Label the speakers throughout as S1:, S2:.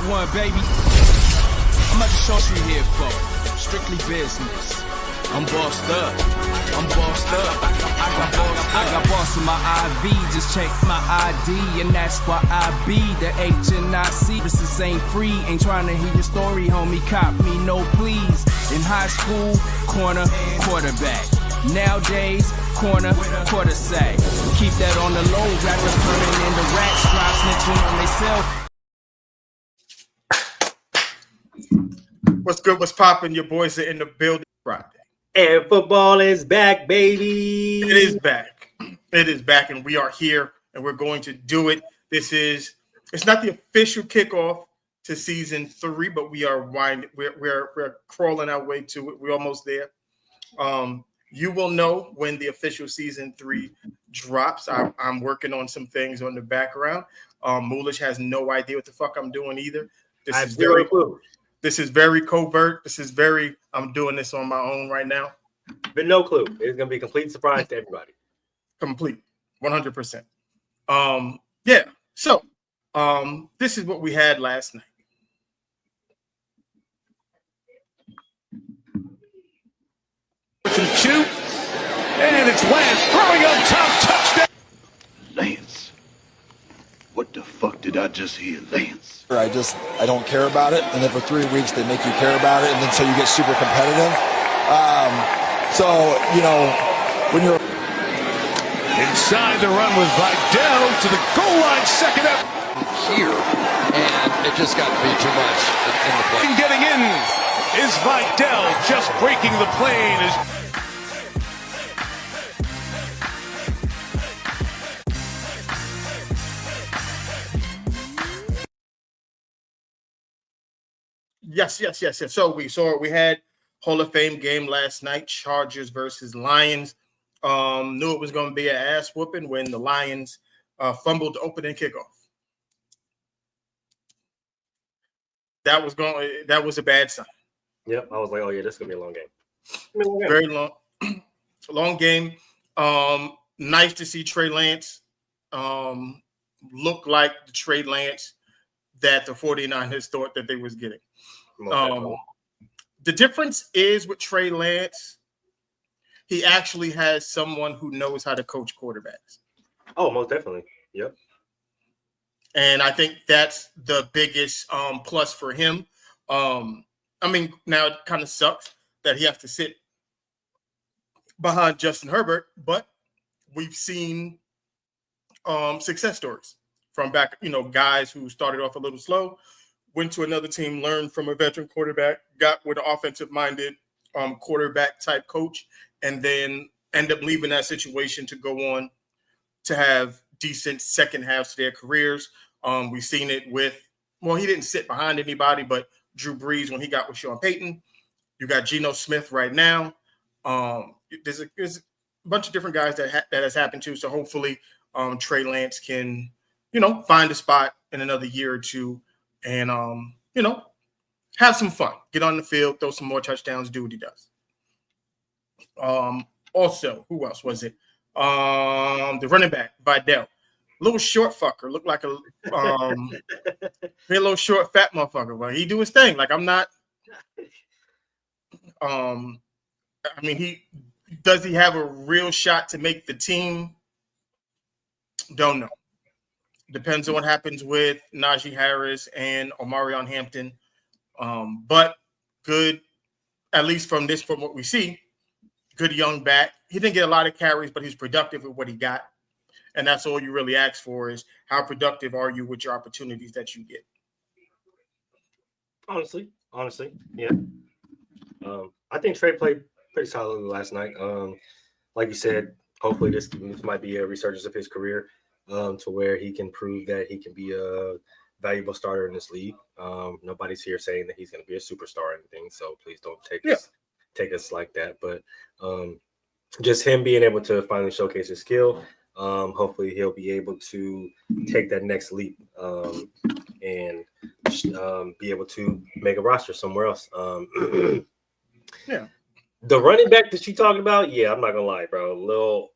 S1: one, baby. I'm about to show you here, folks. Strictly business. I'm bossed up. I'm bossed up. I got boss in my IV. Just check my ID, and that's why I be the HNIC. This ain't free. Ain't trying to hear your story, homie. Cop me, no please. In high school, corner, quarterback. Nowadays, corner, quarter sack. Keep that on the low. Rappers turning into rats. Try snitching on themselves.
S2: What's good? What's popping? Your boys are in the building Friday.
S3: And football is back, baby.
S2: It is back. It is back, and we are here, and we're going to do it. It's not the official kickoff to season 3, but we are we're crawling our way to it. We're almost there. You will know when the official season 3 drops. I'm working on some things on the background. Moolish has no idea what the fuck I'm doing either.
S3: I have zero clue.
S2: This is very covert. I'm doing this on my own right now.
S3: But no clue. It's going to be a complete surprise to everybody.
S2: Complete. 100%. Yeah. So, this is what we had last night.
S4: Shoot. And it's Lance throwing up top touchdown.
S5: Lance. What the fuck did I just hear, Lance?
S6: I don't care about it, and then for 3 weeks they make you care about it, and then so you get super competitive. So you know when you're
S4: inside the run was Vidal to the goal line, second up
S7: here, and it just got to be too much in the play.
S4: Getting in is Vidal, just breaking the plane.
S2: Yes. So we had Hall of Fame game last night, Chargers versus Lions. Knew it was going to be an ass whooping when the Lions fumbled the opening kickoff. That was a bad sign.
S3: Yep, I was like, oh yeah, this is going to be a long game.
S2: Very long game. Nice to see Trey Lance look like the Trey Lance that the 49ers thought that they was getting. The difference is with Trey Lance, he actually has someone who knows how to coach quarterbacks.
S3: Oh, most definitely. Yep.
S2: And I think that's the biggest plus for him. I mean, now it kind of sucks that he has to sit behind Justin Herbert, but we've seen success stories from back, guys who started off a little slow, went to another team, learned from a veteran quarterback, got with an offensive-minded quarterback-type coach, and then end up leaving that situation to go on to have decent second halves to their careers. We've seen it he didn't sit behind anybody, but Drew Brees when he got with Sean Payton. You got Geno Smith right now. There's a bunch of different guys that has happened to, so hopefully Trey Lance can find a spot in another year or two and, have some fun. Get on the field, throw some more touchdowns, do what he does. Also, who else was it? The running back, Vidal. Little short fucker. Looked like a little short, fat motherfucker. But he do his thing. Like, I'm not does he have a real shot to make the team? Don't know. Depends on what happens with Najee Harris and Omarion Hampton. But good, at least from what we see, good young back. He didn't get a lot of carries, but he's productive with what he got. And that's all you really ask for is how productive are you with your opportunities that you get?
S3: Honestly, yeah. I think Trey played pretty solidly last night. Like you said, hopefully this might be a resurgence of his career. To where he can prove that he can be a valuable starter in this league. Nobody's here saying that he's going to be a superstar or anything, so please don't take us like that. But just him being able to finally showcase his skill, hopefully he'll be able to take that next leap and be able to make a roster somewhere else.
S2: Yeah.
S3: The running back that you talking about, yeah, I'm not gonna lie, bro. Little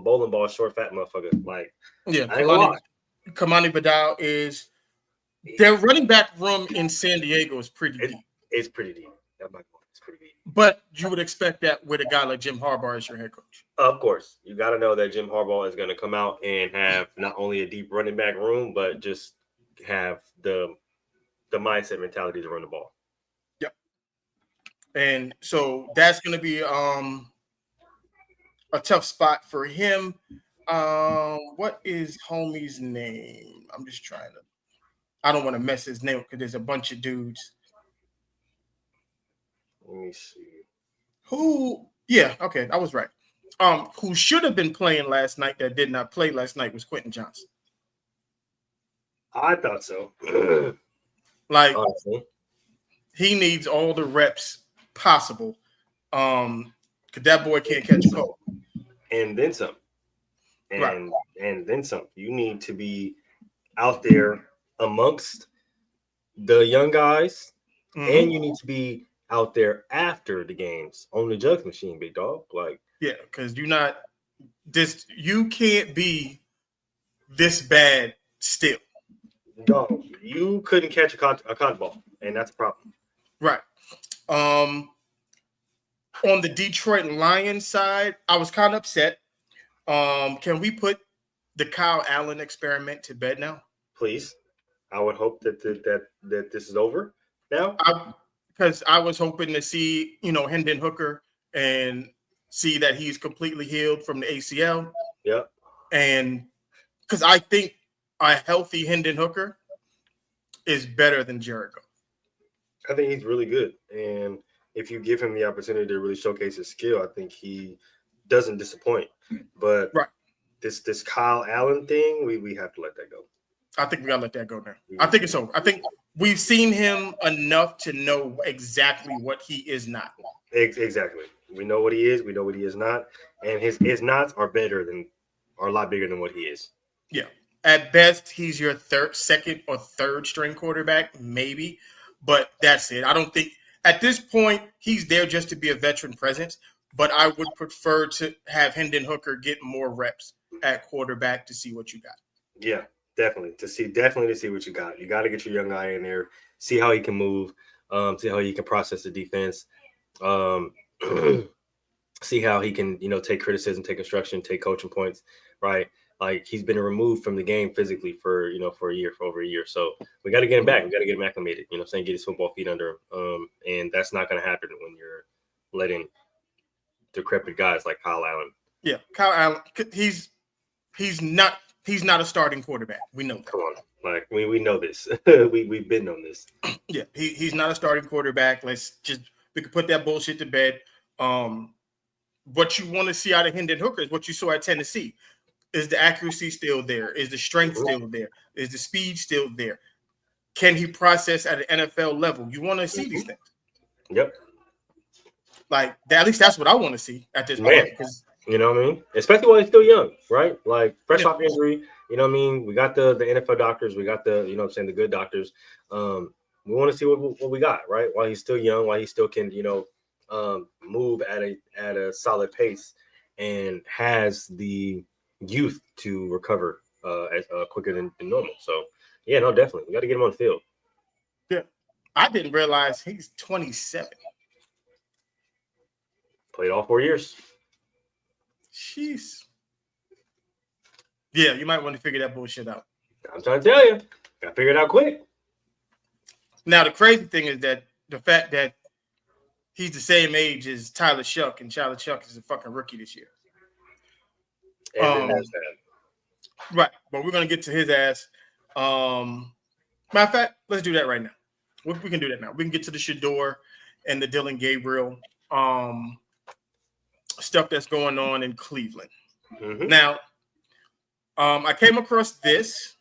S3: bowling ball, short, fat motherfucker. Like,
S2: yeah,
S3: I ain't gonna lie.
S2: Kamani Vidal is Their running back room in San Diego is pretty deep.
S3: It's pretty deep. It's pretty deep.
S2: But you would expect that with a guy like Jim Harbaugh as your head coach.
S3: Of course, you got to know that Jim Harbaugh is going to come out and have not only a deep running back room, but just have the mindset mentality to run the ball.
S2: Yep. And so that's going to be a tough spot for him. What is homie's name? I'm just trying to. I don't want to mess his name up because there's a bunch of dudes.
S3: Let me see.
S2: Who? Yeah. Okay, I was right. Who should have been playing last night that did not play last night was Quentin Johnson.
S3: I thought so.
S2: Like,
S3: Honestly.
S2: he needs all the reps possible. Because that boy can't catch a cold.
S3: And then some.
S2: Right.
S3: And then some. You need to be out there amongst the young guys, and you need to be out there after the games on the jugs machine, big dog. Like,
S2: yeah, because you can't be this bad still.
S3: dog, you couldn't catch a cotton ball, and that's a problem.
S2: Right. On the Detroit Lions side, I was kind of upset. Can we put the Kyle Allen experiment to bed now?
S3: Please. I would hope that this is over now.
S2: Because I was hoping to see, Hendon Hooker and see that he's completely healed from the ACL.
S3: Yep.
S2: And because I think a healthy Hendon Hooker is better than Jared Goff.
S3: I think he's really good. And if you give him the opportunity to really showcase his skill, I think he doesn't disappoint. But
S2: right.
S3: This Kyle Allen thing, we have to let that go.
S2: I think we got to let that go now. I think it's over. I think we've seen him enough to know exactly what he is not.
S3: Exactly. We know what he is. We know what he is not. And his nots are a lot bigger than what he is.
S2: Yeah. At best, he's your second or third string quarterback, maybe. But that's it. I don't think at this point he's there just to be a veteran presence. But I would prefer to have Hendon Hooker get more reps at quarterback to see what you got.
S3: Yeah. Definitely to see what you got. You got to get your young guy in there, see how he can move, see how he can process the defense, see how he can, take criticism, take instruction, take coaching points, right? Like he's been removed from the game physically for over a year. So we got to get him back. We got to get him acclimated, get his football feet under him. And that's not going to happen when you're letting decrepit guys like Kyle Allen.
S2: Yeah, Kyle Allen, he's not a starting quarterback. We know that.
S3: Come on. Like we know this. We've been on this.
S2: Yeah, he's not a starting quarterback. We can put that bullshit to bed. What you want to see out of Hendon Hooker is what you saw at Tennessee. Is the accuracy still there? Is the strength still there? Is the speed still there? Can he process at an NFL level? You want to see these things.
S3: Yep.
S2: Like at least that's what I want to see at this point. Because
S3: you know what I mean? Especially while he's still young, right? Like fresh off injury, you know what I mean? We got the NFL doctors, we got the, the good doctors. We want to see what we got, right? While he's still young, while he still can, move at a solid pace and has the youth to recover as quicker than normal. So yeah, no, definitely. We got to get him on the field.
S2: Yeah. I didn't realize he's 27.
S3: Played all 4 years.
S2: Jeez. Yeah, you might want to figure that bullshit out.
S3: I'm trying to tell you. Got to figure it out quick.
S2: Now, the crazy thing is that the fact that he's the same age as Tyler Shuck, and Tyler Shuck is a fucking rookie this year. Right, but we're going to get to his ass. Matter of fact, let's do that right now. We can do that now. We can get to the Shador and the Dylan Gabriel stuff that's going on in Cleveland.
S3: Mm-hmm.
S2: Now, I came across this,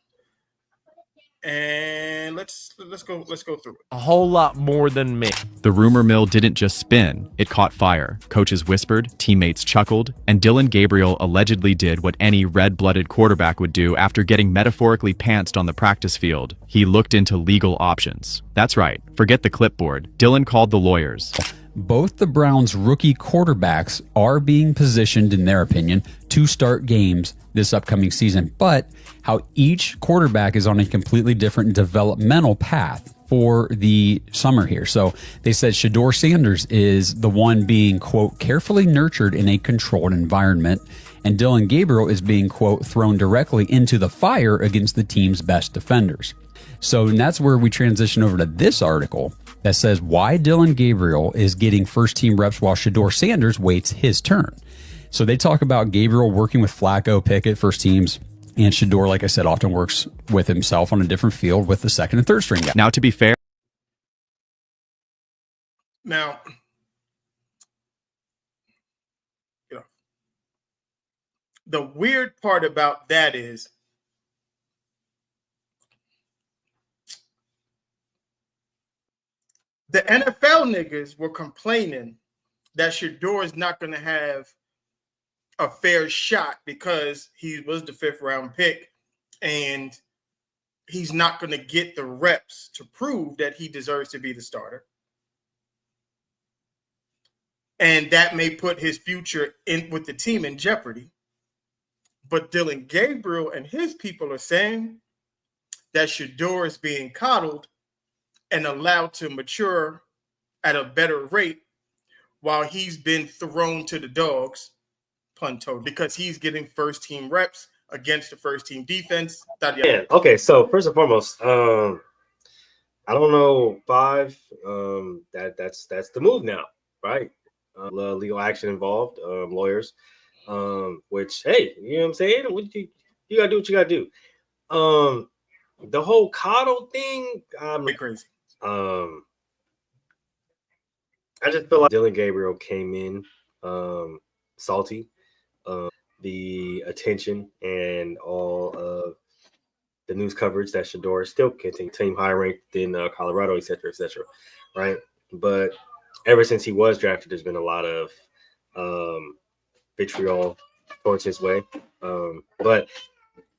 S2: and let's go through it.
S8: A whole lot more than me.
S9: The rumor mill didn't just spin, it caught fire. Coaches whispered, teammates chuckled, and Dylan Gabriel allegedly did what any red-blooded quarterback would do after getting metaphorically pantsed on the practice field. He looked into legal options. That's right, forget the clipboard. Dylan called the lawyers.
S10: Both the Browns' rookie quarterbacks are being positioned, in their opinion, to start games this upcoming season, but how each quarterback is on a completely different developmental path for the summer here. So they said Shedeur Sanders is the one being, quote, carefully nurtured in a controlled environment, and Dylan Gabriel is being, quote, thrown directly into the fire against the team's best defenders. So that's where we transition over to this article that says why Dylan Gabriel is getting first-team reps while Shedeur Sanders waits his turn. So they talk about Gabriel working with Flacco, Pickett, first teams, and Shedeur, like I said, often works with himself on a different field with the second and third string guy.
S9: Now, to be fair,
S2: Now, the weird part about that is the NFL niggas were complaining that Shedeur is not going to have a fair shot because he was the 5th round pick and he's not going to get the reps to prove that he deserves to be the starter. And that may put his future in with the team in jeopardy. But Dylan Gabriel and his people are saying that Shedeur is being coddled and allowed to mature at a better rate while he's been thrown to the dogs, pun total, because he's getting first team reps against the first team defense.
S3: Yeah. Okay. So first and foremost, I don't know 5. That's the move now, right? Legal action involved, lawyers. Which, hey, you know what I'm saying? You gotta do what you gotta do. The whole coddle thing,
S2: crazy.
S3: I just feel like Dylan Gabriel came in salty. The attention and all of the news coverage that Shedeur is still getting, team high ranked in Colorado, et cetera, right? But ever since he was drafted, there's been a lot of vitriol towards his way. But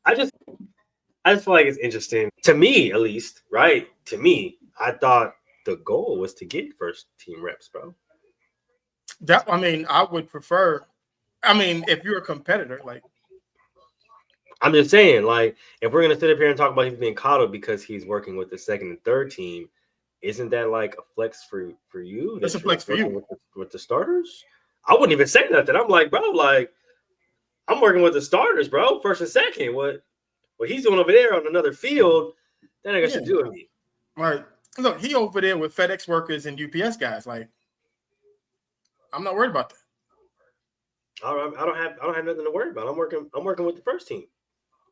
S3: I just feel like it's interesting to me, at least, right? To me, I thought the goal was to get first team reps, bro.
S2: I would prefer. If you're a competitor, like,
S3: I'm just saying, like, if we're gonna sit up here and talk about he's being coddled because he's working with the second and third team, isn't that like a flex for you?
S2: That's a flex for you
S3: with the starters. I wouldn't even say nothing. I'm like, bro, like, I'm working with the starters, bro, first and second. What he's doing over there on another field, that ain't got shit to do with me.
S2: Right. Look, he over there with FedEx workers and UPS guys. Like, I'm not worried about that.
S3: All right, I don't have nothing to worry about. I'm working with the first team,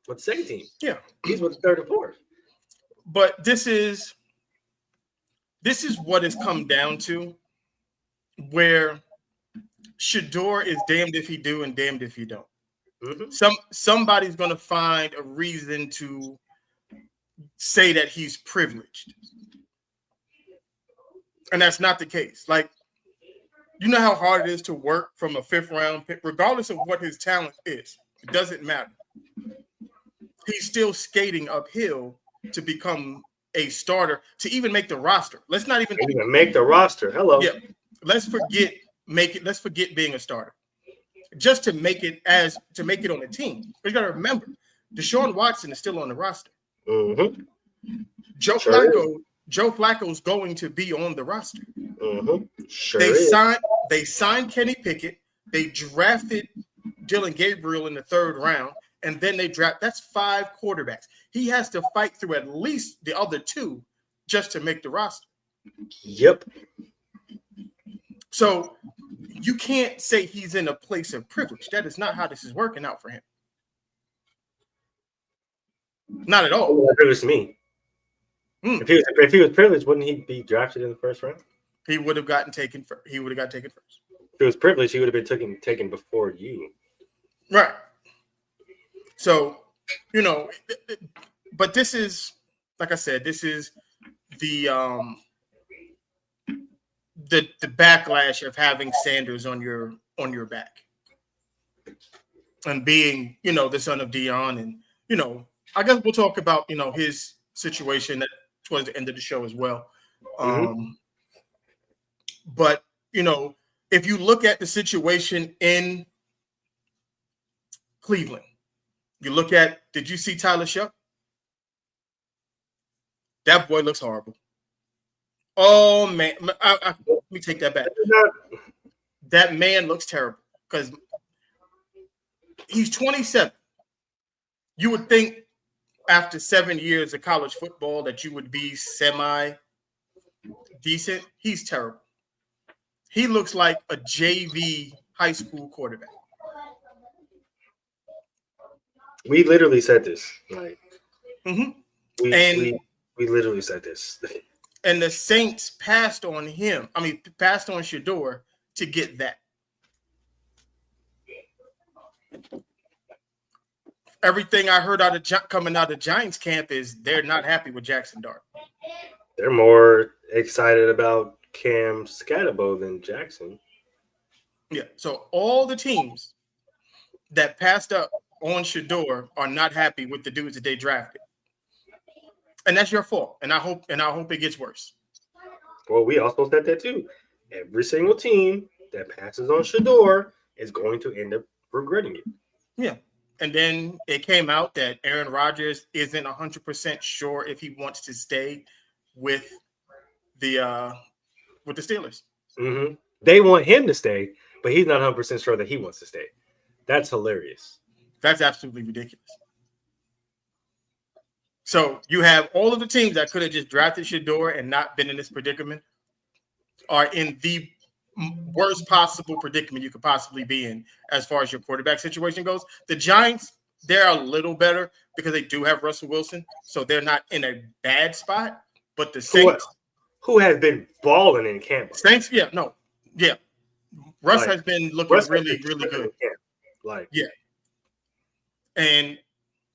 S3: with the second team.
S2: Yeah.
S3: He's with the third and fourth.
S2: But this is what it's come down to, where Shedeur is damned if he do and damned if he don't. Mm-hmm. Somebody's going to find a reason to say that he's privileged. And that's not the case. Like, you know how hard it is to work from a 5th round pick, regardless of what his talent is. It doesn't matter. He's still skating uphill to become a starter, to even make the roster. Let's not even
S3: make the roster. Hello.
S2: Yeah. Let's forget being a starter. Just to make it on the team. You got to remember, Deshaun Watson is still on the roster.
S3: Mm-hmm.
S2: Joe Flacco's going to be on the roster.
S3: Mm-hmm. Sure.
S2: They signed Kenny Pickett. They drafted Dylan Gabriel in the 3rd round, and then they draft. That's 5 quarterbacks. He has to fight through at least the other 2 just to make the roster.
S3: Yep.
S2: So you can't say he's in a place of privilege. That is not how this is working out for him. Not at all.
S3: That privilege to me. If he was privileged, wouldn't he be drafted in the 1st round?
S2: He would have gotten taken first. He would have got taken first.
S3: If he was privileged, he would have been taken before you.
S2: Right. So, but this is, like I said, this is the backlash of having Sanders on your back and being, the son of Dion. And, I guess we'll talk about, his situation towards the end of the show as well. But, if you look at the situation in Cleveland. Did you see Tyler Shuck? That boy looks horrible. Oh, man. Let me take that back. That man looks terrible because he's 27. You would think after 7 years of college football that you would be semi-decent. He's terrible. He looks like a JV high school quarterback.
S3: We literally said this. Like,
S2: mm-hmm.
S3: we literally said this.
S2: And the Saints passed on Shador to get that. Everything I heard coming out of Giants camp is they're not happy with Jackson Dart.
S3: They're more excited about Cam Scatterbo than Jackson.
S2: Yeah. So all the teams that passed up on Shador are not happy with the dudes that they drafted. And that's your fault. And I hope it gets worse.
S3: Well, we also said that too. Every single team that passes on Shador is going to end up regretting it.
S2: Yeah. And then it came out that Aaron Rodgers isn't 100% sure if he wants to stay with the Steelers.
S3: Mm-hmm. They want him to stay, but he's not 100% sure that he wants to stay. That's hilarious.
S2: That's absolutely ridiculous. So you have all of the teams that could have just drafted Shador and not been in this predicament are in the worst possible predicament you could possibly be in as far as your quarterback situation goes. The Giants, they're a little better because they do have Russell Wilson, so they're not in a bad spot. But the Saints,
S3: who has been balling in camp,
S2: Saints, Russ has been looking really good. And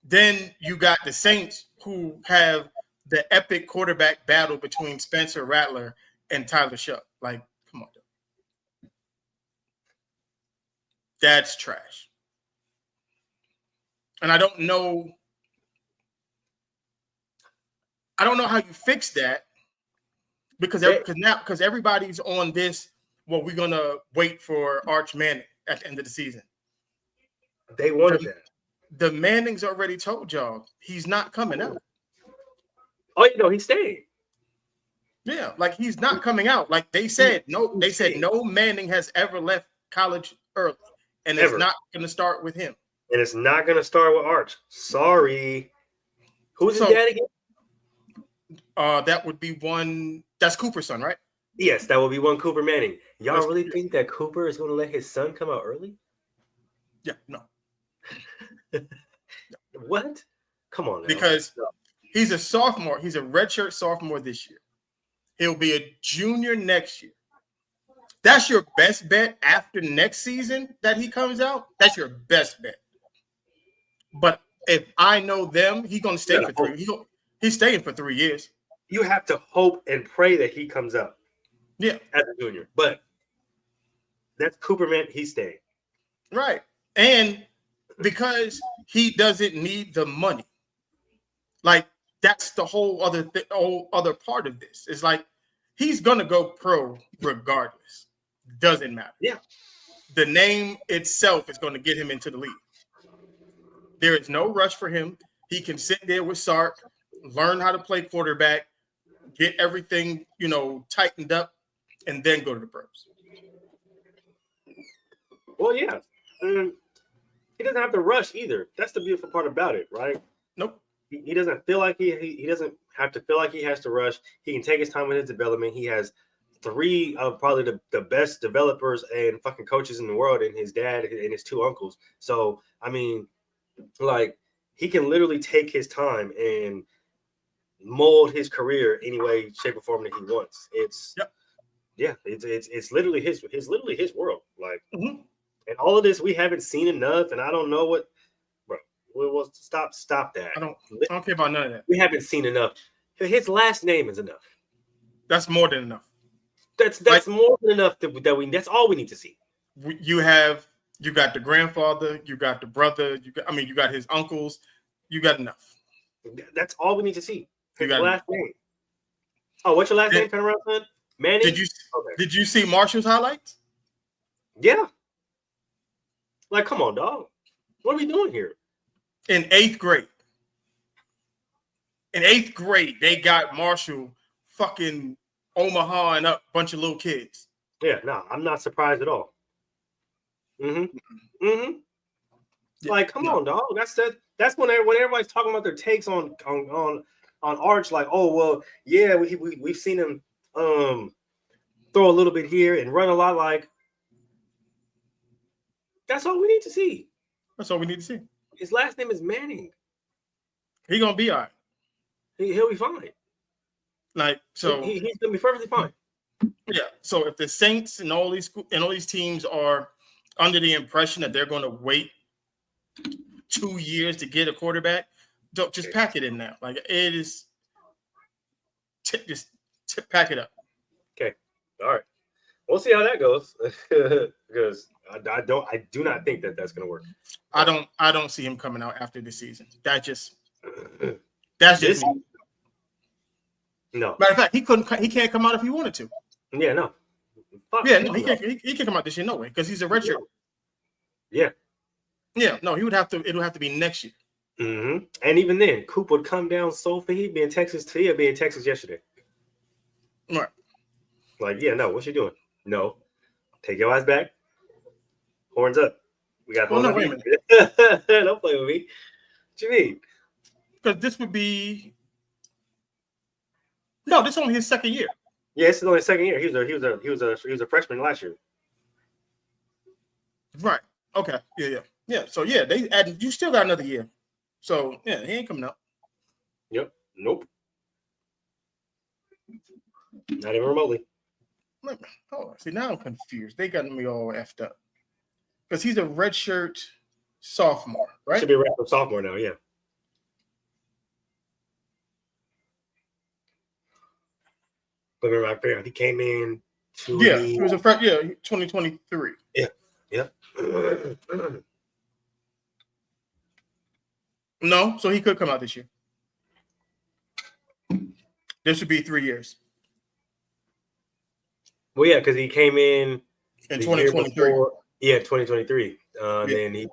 S2: then you got the Saints who have the epic quarterback battle between Spencer Rattler and Tyler Shuck. Like, come on. That's trash. And I don't know how you fix that because everybody's on this. Well, we're gonna wait for Arch Manning at the end of the season.
S3: They wanted that.
S2: The Mannings already told y'all he's not coming out.
S3: Oh, he's staying.
S2: Yeah, like he's not coming out. Like they said, no Manning has ever left college early, and it's not going to start with him.
S3: And it's not going to start with Arch. Sorry. Who's his dad again?
S2: That would be one. That's Cooper's son, right?
S3: Yes, that would be one Cooper Manning. Y'all really think that Cooper is going to let his son come out early?
S2: Yeah, no.
S3: What? Come on now.
S2: Because he's a sophomore. He's a redshirt sophomore this year. He'll be a junior next year. That's your best bet after next season that he comes out. That's your best bet. But if I know them, he's going to stay for 3. He's staying for 3 years.
S3: You have to hope and pray that he comes out.
S2: Yeah,
S3: as a junior. But that's Cooper Manning. He's staying.
S2: Right. And because he doesn't need the money. Like, that's the whole other part of this. It's like he's going to go pro regardless. Doesn't matter.
S3: Yeah.
S2: The name itself is going to get him into the league. There is no rush for him. He can sit there with Sark, learn how to play quarterback, get everything, tightened up, and then go to the pros.
S3: Well, yeah. He doesn't have to rush either. That's the beautiful part about it, right?
S2: Nope.
S3: He doesn't feel like he doesn't have to feel like he has to rush. He can take his time with his development. He has 3 of probably the best developers and fucking coaches in the world, and his dad and his 2 uncles. So, I mean, like, he can literally take his time and mold his career any way, shape, or form that he wants. It's literally his world. Like, and all of this we haven't seen enough, and I don't know what, bro. We'll stop that.
S2: I don't care about none of that.
S3: We haven't seen enough. His last name is enough.
S2: That's more than enough.
S3: That's more than enough that's all we need to see.
S2: You got the grandfather, you got the brother, you got his uncles, you got enough.
S3: That's all we need to see. His last
S2: enough.
S3: name. Oh, what's your last name? Turn around, son. Manning.
S2: Did you see Marshall's highlights?
S3: Yeah. Like, come on, dog. What are we doing here?
S2: In 8th grade. In 8th grade, they got Marshall fucking Omaha and up bunch of little kids.
S3: Yeah, no, I'm not surprised at all. Mm-hmm. Mm-hmm.
S2: Yeah,
S3: like, come on, dog. That's when everybody's talking about their takes on Arch. Like, oh well, yeah, we've seen him throw a little bit here and run a lot. Like, that's all we need to see.
S2: That's all we need to see.
S3: His last name is Manning.
S2: He gonna be all right.
S3: He'll be fine.
S2: Like, so
S3: he's gonna be perfectly fine.
S2: Yeah. So if the Saints and all these teams are under the impression that they're going to wait 2 years to get a quarterback, don't just pack it in now. Like, it is, just pack it up.
S3: Okay. All right. We'll see how that goes because I do not think that that's going to work.
S2: I don't see him coming out after this season. That's just
S3: no.
S2: Matter of fact, he can't come out if he wanted to.
S3: Yeah, no.
S2: No, he can't come out this year, no way, because he's a redshirt.
S3: Yeah.
S2: Yeah, no, it would have to be next year.
S3: Mm-hmm. And even then, Coop would come down so far. He'd be in Texas yesterday.
S2: Right.
S3: Like, yeah, no, what you doing? No. Take your ass back. Horns up. We got
S2: no, wait a
S3: minute. Don't play with me. What you mean?
S2: Because this would be this is only his second year.
S3: Yeah, this is only his second year. He was a freshman last year.
S2: Right. Okay. Yeah. So yeah, you still got another year. So yeah, he ain't coming out.
S3: Yep. Nope. Not even remotely.
S2: Oh, see, now I'm confused. They got me all effed up. Because he's a redshirt sophomore, right?
S3: Should be a redshirt sophomore now, yeah. But remember, he came in
S2: he was a freshman, 2023.
S3: Yeah.
S2: No, so he could come out this year. This would be 3 years.
S3: Well, yeah, because he came in
S2: 2023.
S3: 2023. Then he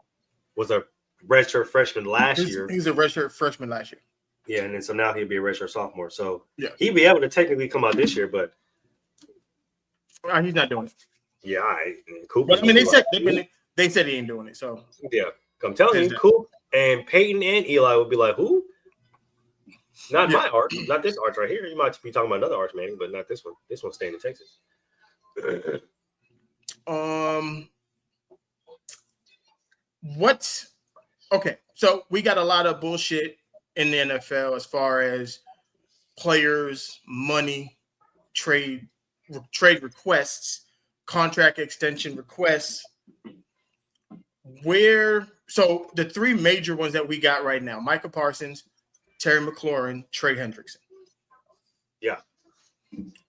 S3: was a redshirt freshman last year.
S2: He's a redshirt freshman last year.
S3: Yeah, and then so now he'll be a redshirt sophomore. So
S2: yeah,
S3: he'd be able to technically come out this year, but
S2: he's not doing it.
S3: Yeah, Coop.
S2: But I mean, they said he ain't doing it. So
S3: yeah, I'm telling you, Coop and Peyton and Eli would be like, who? Not my Arch, not this Arch right here. You might be talking about another Arch Manning, but not this one. This one's staying in Texas.
S2: What? Okay, so we got a lot of bullshit in the NFL as far as players, money, trade requests, contract extension requests. So the three major ones that we got right now: Micah Parsons, Terry McLaurin, Trey Hendrickson.
S3: Yeah.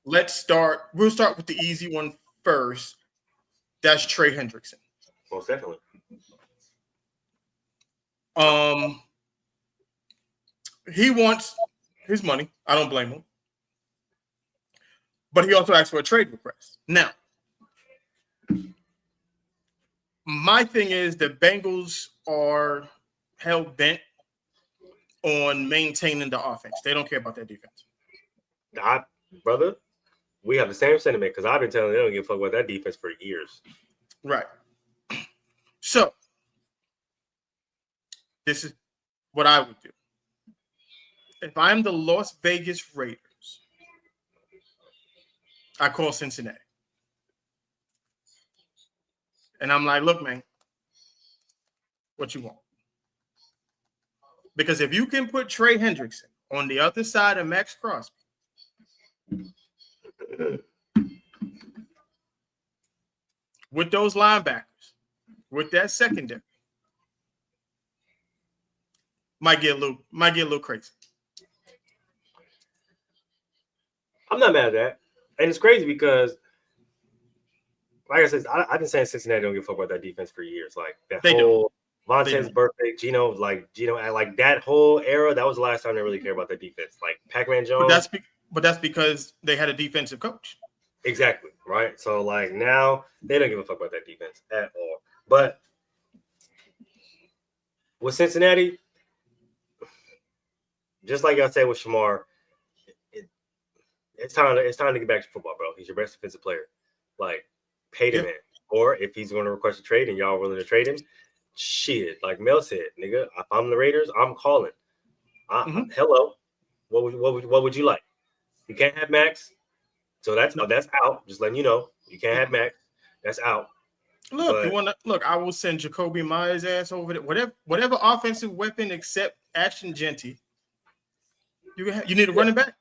S2: We'll start with the easy one first. That's Trey Hendrickson.
S3: Most definitely.
S2: He wants his money. I don't blame him. But he also asked for a trade request. Now, my thing is the Bengals are hell-bent on maintaining the offense. They don't care about that defense.
S3: Brother, we have the same sentiment because I've been telling them they don't give a fuck about that defense for years.
S2: Right. So, this is what I would do. If I'm the Las Vegas Raiders, I call Cincinnati. And I'm like, look, man, what you want? Because if you can put Trey Hendrickson on the other side of Max Crosby, with those linebackers, with that secondary, might get a little crazy.
S3: I'm not mad at that. And it's crazy because, like I said, I've been saying Cincinnati don't give a fuck about that defense for years. Like that whole Vontae's birthday, Gino, like that whole era, that was the last time they really cared about that defense. Like Pac-Man Jones.
S2: But that's because they had a defensive coach.
S3: Exactly, right? So, like, now they don't give a fuck about that defense at all. But with Cincinnati, just like I said with Shamar, it's time to get back to football, bro. He's your best defensive player. Like, pay the man. Or if he's going to request a trade and y'all willing to trade him, shit. Like Mel said, nigga, if I'm the Raiders, I'm calling. Hello, what would you like? You can't have Max, so that's out. Just letting you know, you can't have Max. That's out.
S2: Look, I will send Jacoby Myers' ass over there. Whatever offensive weapon except Ashton Genty. You need a running back.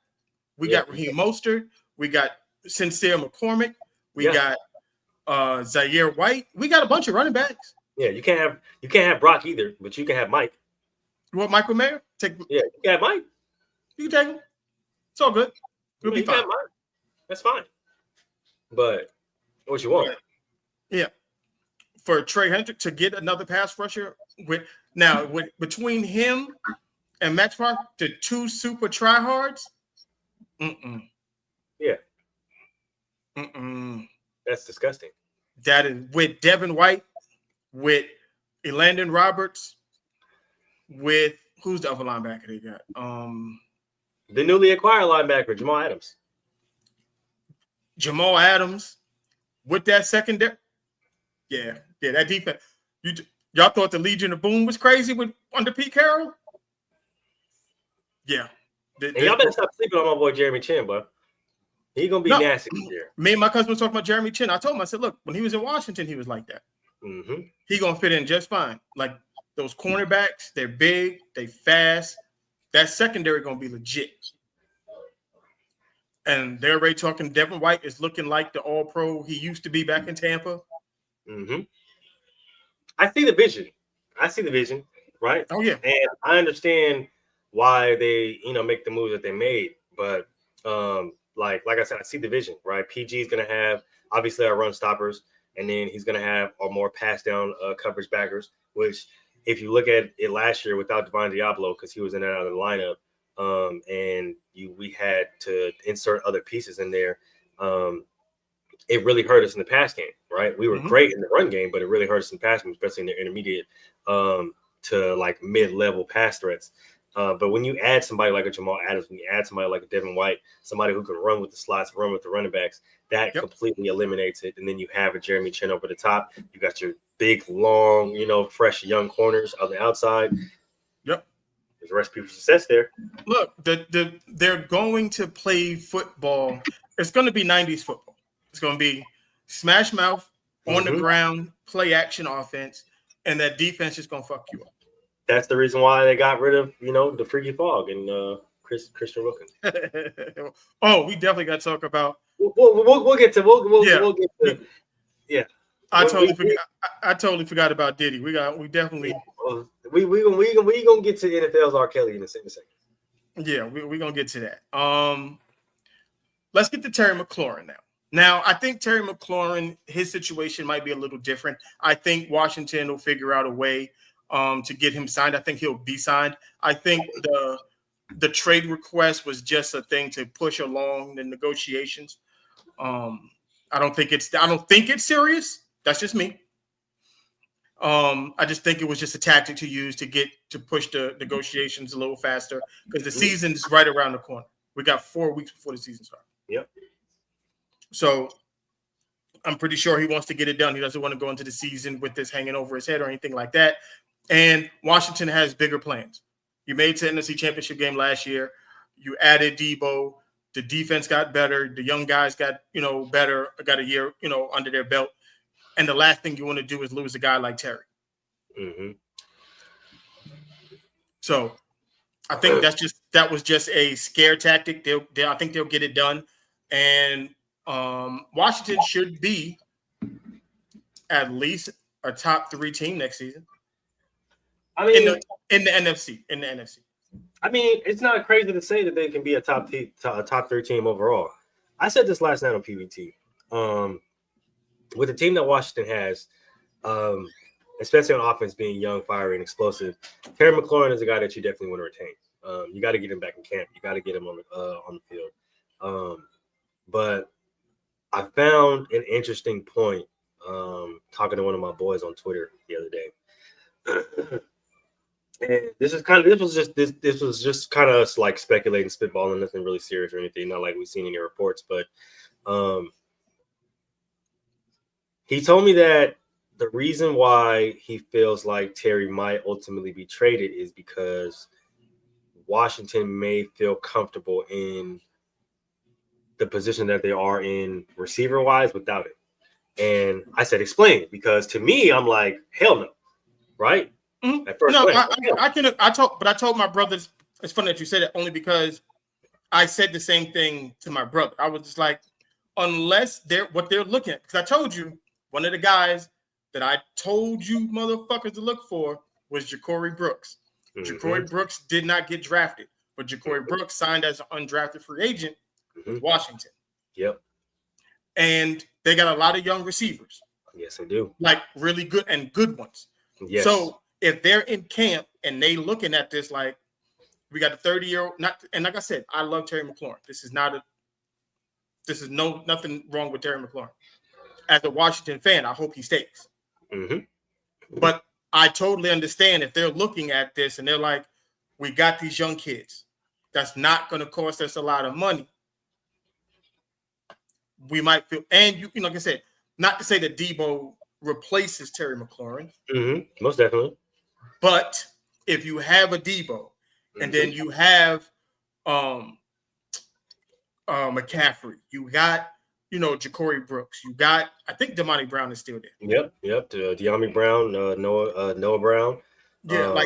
S2: We got Raheem Mostert. We got Sincere McCormick. We got Zaire White. We got a bunch of running backs.
S3: Yeah, you can't have Brock either, but you can have Mike.
S2: You want Michael Mayer?
S3: You can have Mike.
S2: You can take him. It's all good. We'll be fine.
S3: That's fine. But what you want?
S2: Yeah. For Trey Hendrick to get another pass rusher between him and Max Park, the two super tryhards.
S3: Yeah. That's disgusting.
S2: That is with Devin White, with Elandon Roberts, with who's the other linebacker they got?
S3: The newly acquired linebacker,
S2: Jamal Adams, with that secondary. Yeah, that defense. Y'all thought the Legion of Boom was crazy under Pete Carroll? Yeah.
S3: Y'all better stop sleeping on my boy Jeremy Chin, bro. He's gonna be nasty this year.
S2: Me and my cousin was talking about Jeremy Chin. I told him, I said, look, when he was in Washington, he was like that. He gonna fit in just fine. Like those cornerbacks, they're big, they fast. That secondary gonna be legit. And they're already talking. Devin White is looking like the All-Pro he used to be back in Tampa.
S3: I see the vision, right?
S2: Oh yeah,
S3: and I understand why they make the moves that they made, but like I said, I see the vision, right? PG is gonna have obviously our run stoppers, and then he's gonna have our more pass down coverage backers. Which, if you look at it last year without Divine Diablo, because he was in and out of the lineup, and we had to insert other pieces in there. It really hurt us in the pass game, right? We were great in the run game, but it really hurt us in the pass game, especially in the intermediate to like mid-level pass threats. But when you add somebody like a Jamal Adams, when you add somebody like a Devin White, somebody who can run with the slots, run with the running backs, that completely eliminates it. And then you have a Jeremy Chin over the top. You got your big, long, fresh young corners on the outside.
S2: Yep.
S3: There's a recipe for success there.
S2: Look, they're going to play football. It's going to be 90s football. It's going to be smash mouth, on the ground, play action offense, and that defense is going to fuck you up.
S3: That's the reason why they got rid of, the Freaky Fog and Christian Wilkins.
S2: Oh, we definitely got to talk about.
S3: We'll get to. Yeah.
S2: I totally forgot about Diddy. We definitely.
S3: We gonna get to NFL's R. Kelly in a second.
S2: Yeah, we gonna get to that. Let's get to Terry McLaurin now. Now, I think Terry McLaurin, his situation might be a little different. I think Washington will figure out a way to get him signed. I think he'll be signed. I think the trade request was just a thing to push along the negotiations. I don't think it's serious. That's just me. I just think it was just a tactic to use to push the negotiations a little faster because the season's right around the corner. We got 4 weeks before the season starts.
S3: Yep.
S2: So I'm pretty sure he wants to get it done. He doesn't want to go into the season with this hanging over his head or anything like that. And Washington has bigger plans. You made the NFC Championship game last year. You added Debo. The defense got better. The young guys got, better, got a year, under their belt. And the last thing you want to do is lose a guy like Terry. So I think that was just a scare tactic. I think they'll get it done. And Washington should be at least a top 3 team next season.
S3: I mean,
S2: in the NFC.
S3: I mean, it's not crazy to say that they can be a top 3 team overall. I said this last night on PBT. With the team that Washington has, especially on offense, being young, fiery, and explosive, Terry McLaurin is a guy that you definitely want to retain. You got to get him back in camp. You got to get him on the field. But I found an interesting point talking to one of my boys on Twitter the other day. And this was just kind of us like speculating, spitballing, nothing really serious or anything. Not like we've seen any reports, but he told me that the reason why he feels like Terry might ultimately be traded is because Washington may feel comfortable in the position that they are in receiver wise without it. And I said, explain, because to me, I'm like, hell no, right?
S2: Mm-hmm.
S3: At first,
S2: no, I told my brothers. It's funny that you said it, only because I said the same thing to my brother. I was just like, unless what they're looking at, because I told you one of the guys that I told you motherfuckers to look for was Ja'Cory Brooks. Mm-hmm. Ja'Cory Brooks did not get drafted, but Ja'Cory Brooks signed as an undrafted free agent with Washington.
S3: Yep.
S2: And they got a lot of young receivers.
S3: Yes, they do.
S2: Like really good and good ones.
S3: Yes.
S2: So if they're in camp and they looking at this like, we got a 30-year-old, and like I said, I love Terry McLaurin. Nothing wrong with Terry McLaurin. As a Washington fan, I hope he stays. Mm-hmm. But I totally understand if they're looking at this and they're like, we got these young kids. That's not going to cost us a lot of money. We might feel, and you like I said, not to say that Debo replaces Terry McLaurin.
S3: Mm-hmm. Most definitely.
S2: But if you have a Debo and then you have McCaffrey, you got, Ja'Cory Brooks, you got, I think Damani Brown is still there.
S3: Yep. De'Ami Brown, Noah Brown.
S2: Yeah,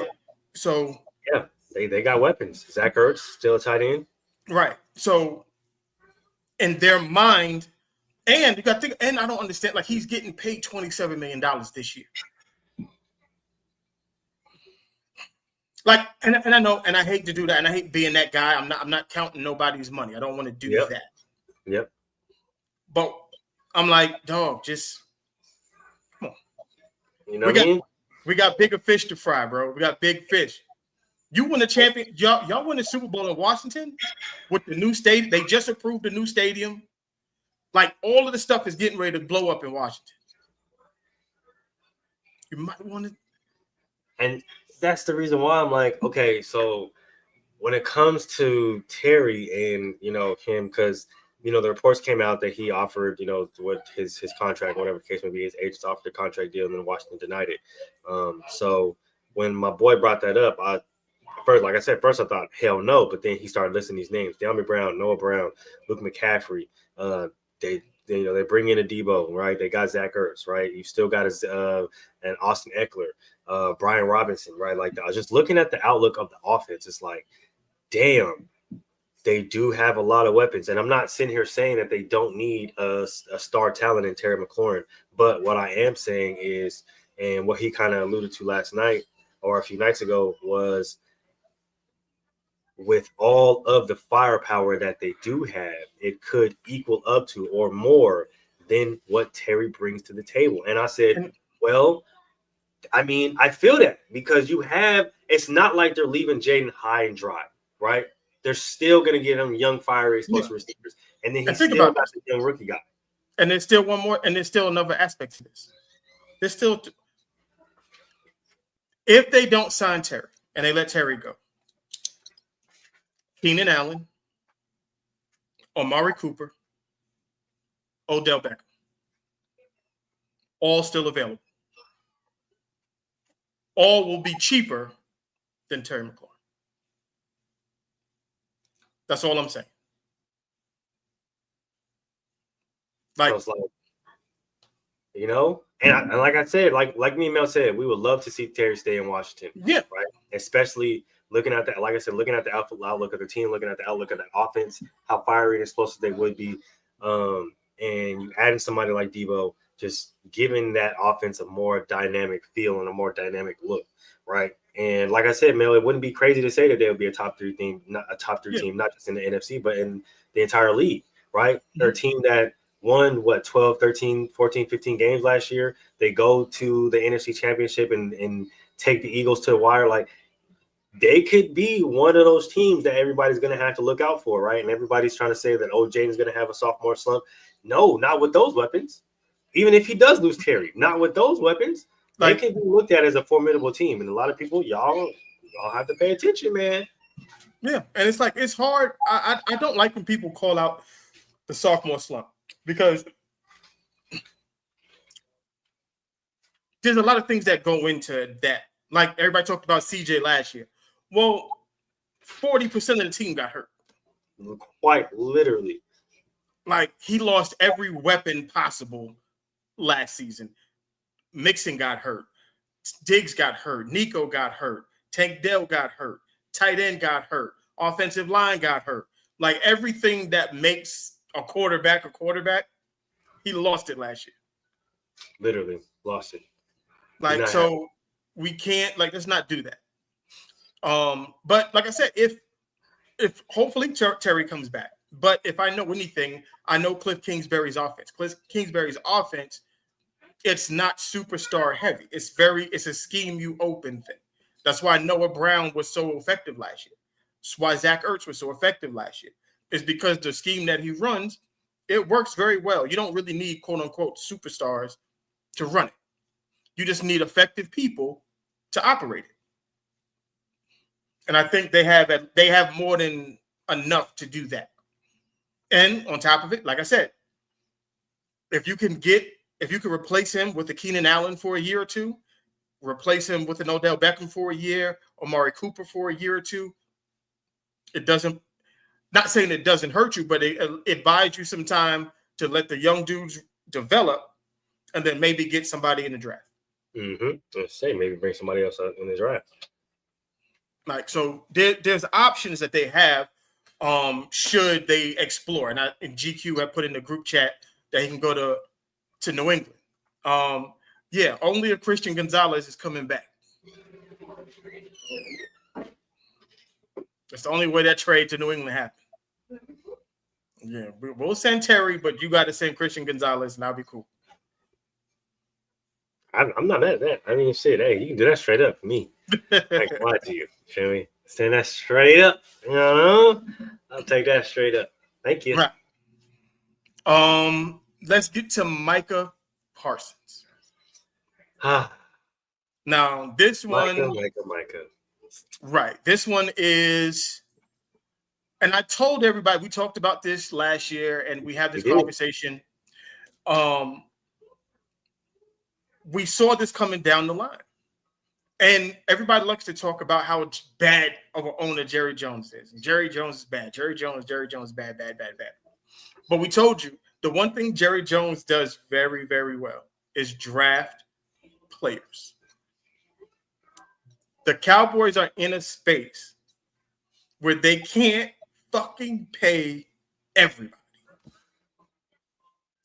S2: so.
S3: Yeah, they got weapons. Zach Ertz, still a tight end.
S2: Right. So in their mind, and you got to think, and I don't understand, like he's getting paid $27 million this year. Like, and I know, and I hate to do that, and I hate being that guy. I'm not counting nobody's money. I don't want to do that.
S3: Yep.
S2: But I'm like, dog, just come on.
S3: You know what I mean?
S2: We got bigger fish to fry, bro. We got big fish. You win the champion. Y'all win the Super Bowl in Washington with the new stadium. They just approved the new stadium. Like all of the stuff is getting ready to blow up in Washington. You might want to.
S3: And that's the reason why I'm like, okay, so when it comes to Terry and, him, because, the reports came out that he offered, what his contract, whatever the case may be, his agents offered a contract deal and then Washington denied it. So when my boy brought that up, first I thought, hell no. But then he started listing these names: De'Ami Brown, Noah Brown, Luke McCaffrey. They bring in a Debo, right? They got Zach Ertz, right? You still got an Austin Eckler, Brian Robinson, right? Like I was just looking at the outlook of the offense. It's like, damn, they do have a lot of weapons. And I'm not sitting here saying that they don't need a star talent in Terry McLaurin. But what I am saying is, and what he kind of alluded to last night or a few nights ago was, with all of the firepower that they do have, it could equal up to or more than what Terry brings to the table. And I said, well, I mean, I feel that because it's not like they're leaving Jaden high and dry, right? They're still going to get him young, fiery, explosive receivers. And then he's still got the young rookie guy.
S2: And there's still one more, and there's still another aspect to this. There's still, if they don't sign Terry and they let Terry go, Keenan Allen, Amari Cooper, Odell Beckham, all still available. All will be cheaper than Terry McLaurin. That's all I'm saying. Like,
S3: and like I said, like me and Mel said, we would love to see Terry stay in Washington.
S2: Yeah.
S3: Right. Especially looking at that, like I said, looking at the outlook of the team, looking at the outlook of that offense, how fiery and explosive they would be. And you adding somebody like Debo, just giving that offense a more dynamic feel and a more dynamic look, right? And like I said, Mel, it wouldn't be crazy to say that they would be a top three team, not team, not just in the NFC, but in the entire league, right? Mm-hmm. They're a team that won 12, 13, 14, 15 games last year. They go to the NFC Championship and take the Eagles to the wire. Like, they could be one of those teams that everybody's going to have to look out for, right? And everybody's trying to say that, Jaden's going to have a sophomore slump. No, not with those weapons. Even if he does lose Terry, not with those weapons. They can be looked at as a formidable team. And a lot of people, y'all I'll have to pay attention, man.
S2: Yeah, and it's like it's hard. I don't like when people call out the sophomore slump because there's a lot of things that go into that. Like everybody talked about CJ last year. Well, 40% of the team got hurt.
S3: Quite literally.
S2: Like he lost every weapon possible last season. Mixon got hurt. Diggs got hurt. Nico got hurt. Tank Dell got hurt. Tight end got hurt. Offensive line got hurt. Like everything that makes a quarterback, he lost it last year.
S3: Literally lost it.
S2: Like, so we can't, like, let's not do that. But like I said, if hopefully Terry comes back, but if I know anything, I know Cliff Kingsbury's offense. Cliff Kingsbury's offense, it's not superstar heavy. It's a scheme you open thing. That's why Noah Brown was so effective last year. That's why Zach Ertz was so effective last year. It's because the scheme that he runs, it works very well. You don't really need quote unquote superstars to run it. You just need effective people to operate it. And I think they have more than enough to do that. And on top of it, like I said, if you can replace him with a Keenan Allen for a year or two, replace him with an Odell Beckham for a year, Amari Cooper for a year or two, it doesn't, not saying it doesn't hurt you, but it buys you some time to let the young dudes develop and then maybe get somebody in the draft.
S3: Let's say maybe bring somebody else out in the draft. Like, so
S2: there's options that they have should they explore. And GQ have put in the group chat that he can go to New England. Yeah, only if Christian Gonzalez is coming back. That's the only way that trade to New England happened. Yeah, we'll send Terry, but you got to send Christian Gonzalez, and that'll be cool.
S3: I'm not mad at that. I mean, shit, hey, you can do that straight up for me. I can lie to you. Feel me? Send that straight up. You know, I'll take that straight up. Thank you.
S2: Right. Let's get to Micah Parsons. Now, this one.
S3: Micah.
S2: Right. This one is, and I told everybody, we talked about this last year, and we had this conversation. We saw this coming down the line. And everybody likes to talk about how bad of an owner Jerry Jones is. Jerry Jones is bad. Jerry Jones, bad. But we told you, the one thing Jerry Jones does very, very well is draft players. The Cowboys are in a space where they can't fucking pay everybody.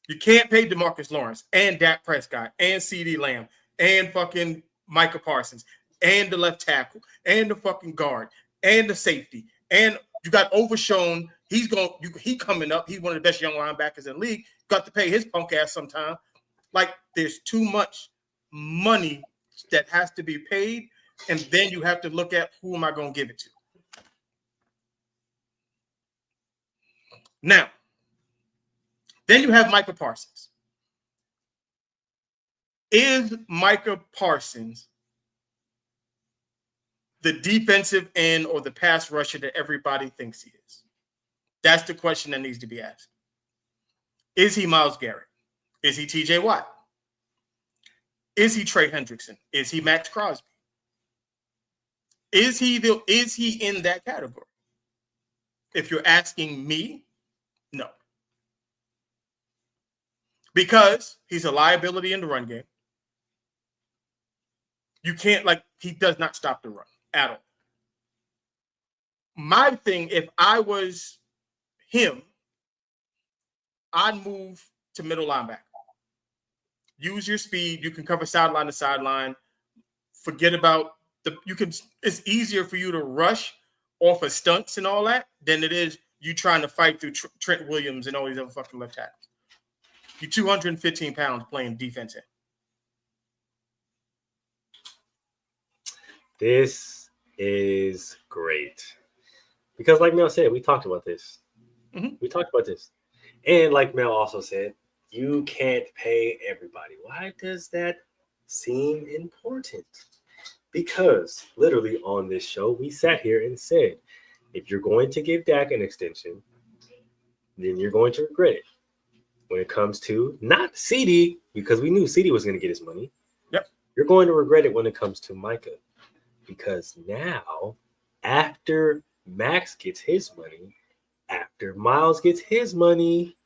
S2: You can't pay DeMarcus Lawrence and Dak Prescott and CeeDee Lamb and fucking Micah Parsons and the left tackle and the fucking guard and the safety. And you got Overshown. He coming up. He's one of the best young linebackers in the league. Got to pay his punk ass sometime. Like, there's too much money that has to be paid. And then you have to look at who am I going to give it to? Now, then you have Micah Parsons. Is Micah Parsons the defensive end or the pass rusher that everybody thinks he is? That's the question that needs to be asked. Is he Myles Garrett? Is he TJ Watt? Is he Trey Hendrickson? Is he Max Crosby? Is he in that category? If you're asking me, no. Because he's a liability in the run game. You can't, he does not stop the run at all. My thing, if I was him, I'd move to middle linebacker. Use your speed. You can cover sideline to sideline. Forget about it's easier for you to rush off of stunts and all that than it is you trying to fight through Trent Williams and all these other fucking left tackles. You're 215 pounds playing defense end.
S3: This is great. Because like Mel said, we talked about this.
S2: Mm-hmm.
S3: We talked about this. And like Mel also said, you can't pay everybody. Why does that seem important? Because literally on this show, we sat here and said, if you're going to give Dak an extension, then you're going to regret it. When it comes to not CD, because we knew CD was going to get his money.
S2: Yep.
S3: You're going to regret it when it comes to Micah. Because now, after Max gets his money, after Miles gets his money,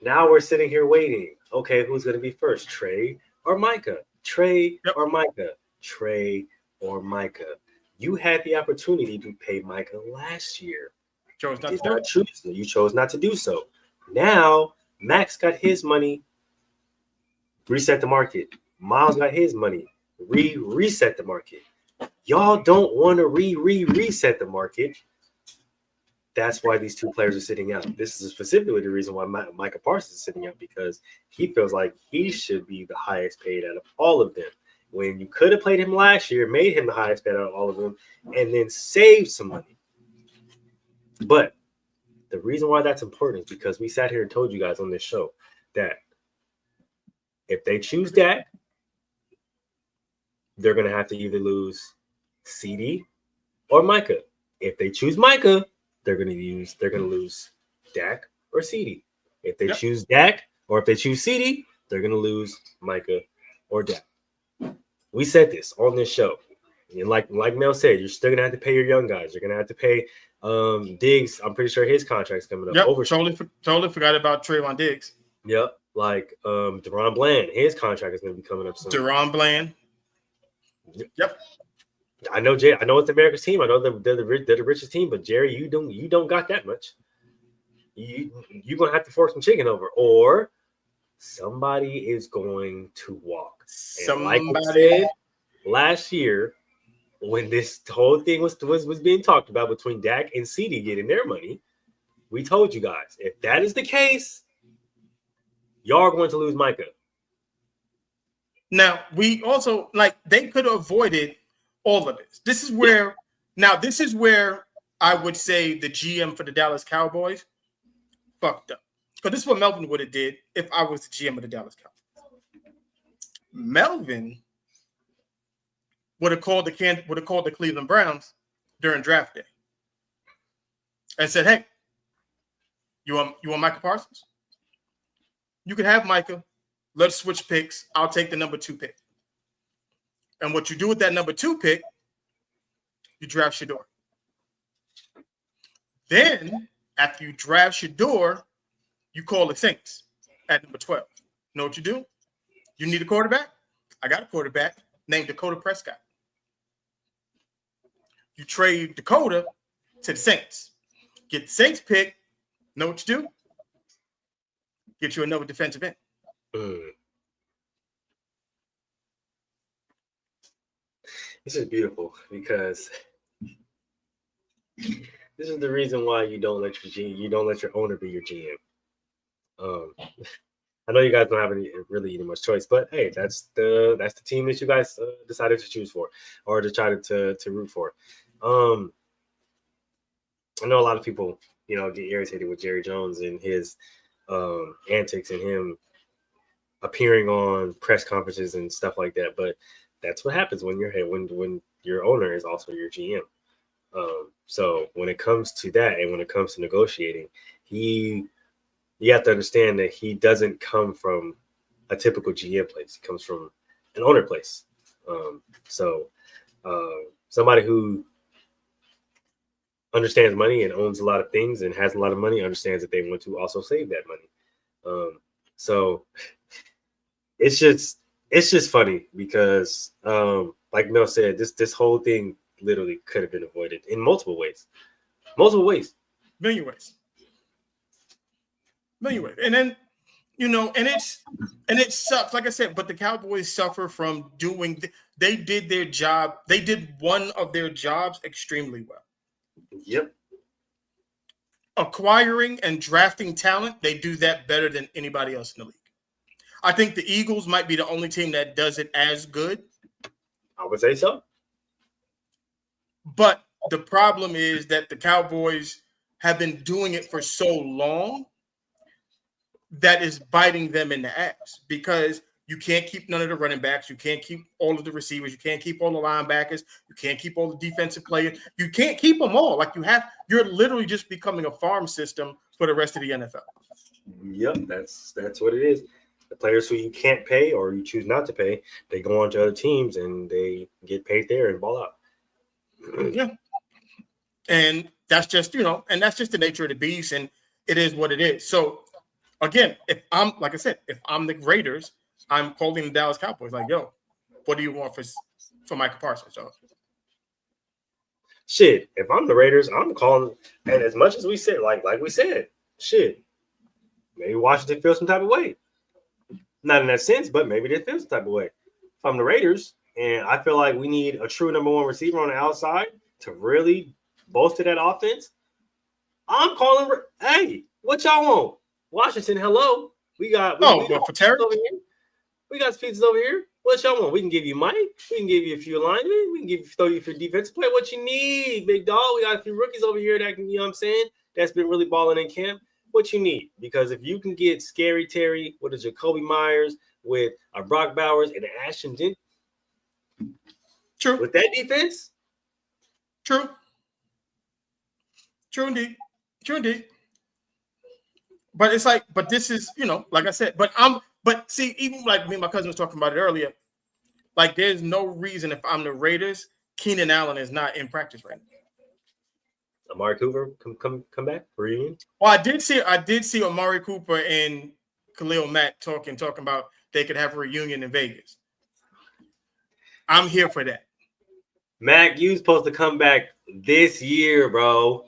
S3: now we're sitting here waiting. Okay, who's going to be first, Trey or Micah? Trey or Micah? Trey or Micah? You had the opportunity to pay Micah last year. You chose not to do so. Now, Max got his money, reset the market. Miles got his money, reset the market. Y'all don't want to reset the market. That's why these two players are sitting out. This is specifically the reason why Micah Parsons is sitting out, because he feels like he should be the highest paid out of all of them. When you could have played him last year, made him the highest paid out of all of them, and then saved some money. But the reason why that's important is because we sat here and told you guys on this show that if they choose Dak, they're going to have to either lose CD or Micah. If they choose Micah, they're going to lose Dak or CD. If they choose Dak or if they choose CD, they're going to lose Micah or Dak. We said this on this show. And like Mel said, you're still going to have to pay your young guys. You're going to have to pay Diggs. I'm pretty sure his contract's coming up.
S2: Yep, totally forgot about Trayvon Diggs.
S3: Yep, like Deron Bland, his contract is going to be coming up soon.
S2: Deron Bland. Yep.
S3: I know Jerry. I know it's America's team. I know they're the richest team, but Jerry, you don't got that much. You're gonna have to fork some chicken over, or somebody is going to walk. And like I said last year, when this whole thing was being talked about between Dak and CD getting their money, we told you guys, if that is the case, y'all are going to lose Micah.
S2: Now, we also, they could have avoided all of this. This is where I would say the GM for the Dallas Cowboys fucked up. Because this is what Melvin would have did if I was the GM of the Dallas Cowboys. Melvin would have called the Cleveland Browns during draft day and said, "Hey, you want Micah Parsons? You can have Micah. Let's switch picks. I'll take the number 2 pick. And what you do with that number 2 pick, you draft Shador. Then, after you draft Shador, you call the Saints at number 12. You know what you do? You need a quarterback? I got a quarterback named Dakota Prescott. You trade Dakota to the Saints. Get the Saints pick. Know what you do? Get you another defensive end.
S3: This is beautiful because this is the reason why you don't let your owner be your GM. I know you guys don't have any much choice, but hey, that's the team that you guys decided to choose for or decided to root for. I know a lot of people, get irritated with Jerry Jones and his antics and him appearing on press conferences and stuff like that, but that's what happens when your owner is also your GM. So when it comes to that and when it comes to negotiating, you have to understand that he doesn't come from a typical GM place. He comes from an owner place. Somebody who understands money and owns a lot of things and has a lot of money understands that they want to also save that money. So it's just funny because, like Mel said, this whole thing literally could have been avoided in multiple ways.
S2: Million ways. And then, and it sucks, like I said, but the Cowboys suffer from they did their job. They did one of their jobs extremely well.
S3: Yep.
S2: Acquiring and drafting talent, they do that better than anybody else in the league. I think the Eagles might be the only team that does it as good.
S3: I would say so.
S2: But the problem is that the Cowboys have been doing it for so long that is biting them in the ass because You can't keep none of the running backs. You can't keep all of the receivers. You can't keep all the linebackers. You can't keep all the defensive players. You can't keep them all. Like you're literally just becoming a farm system for the rest of the NFL.
S3: Yep, that's what it is. The players who you can't pay or you choose not to pay, they go on to other teams and they get paid there and ball out.
S2: Yeah. And that's just, and that's just the nature of the beast, and it is what it is. So again, if I'm the Raiders, I'm calling the Dallas Cowboys like, yo, what do you want for Micah Parsons? So
S3: shit, if I'm the Raiders, I'm calling, and as much as we said, like we said, shit, maybe Washington feels some type of way. Not in that sense, but maybe they feel some type of way. If I'm the Raiders, and I feel like we need a true number one receiver on the outside to really bolster that offense, I'm calling. Hey, what y'all want? Washington, hello. We got
S2: for Terry
S3: over here. We got pizzas over here. What y'all want? We can give you Mike. We can give you a few linemen. We can throw you a few defensive play. What you need, big dog? We got a few rookies over here that can, what I'm saying, that's been really balling in camp. What you need? Because if you can get Scary Terry with a Jacoby Myers, with a Brock Bowers and an Ashton Dent,
S2: true.
S3: With that defense,
S2: true indeed. But it's like, but this is, like I said, but see, even like me and my cousin was talking about it earlier, like there's no reason if I'm the Raiders, Keenan Allen is not in practice right now.
S3: Amari Cooper come back for reunion.
S2: Well, I did see Amari Cooper and Khalil Mack talking about they could have a reunion in Vegas. I'm here for that.
S3: Mac, you supposed to come back this year, bro.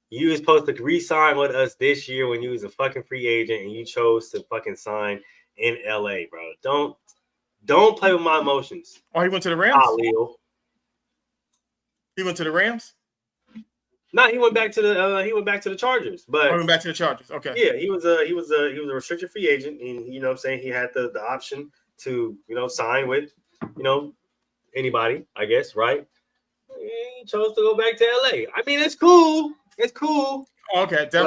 S3: You was supposed to re-sign with us this year when you was a fucking free agent and you chose to fucking sign in LA, bro. Don't play with my emotions.
S2: Oh, he went to the Rams?
S3: Leo.
S2: He went to the Rams?
S3: No, he went back to the Chargers. But
S2: he went back to the Chargers. Okay.
S3: Yeah, he was a restricted free agent, and I'm saying he had the option to sign with anybody, I guess, right? And he chose to go back to LA. I mean, it's cool. It's cool.
S2: Okay, that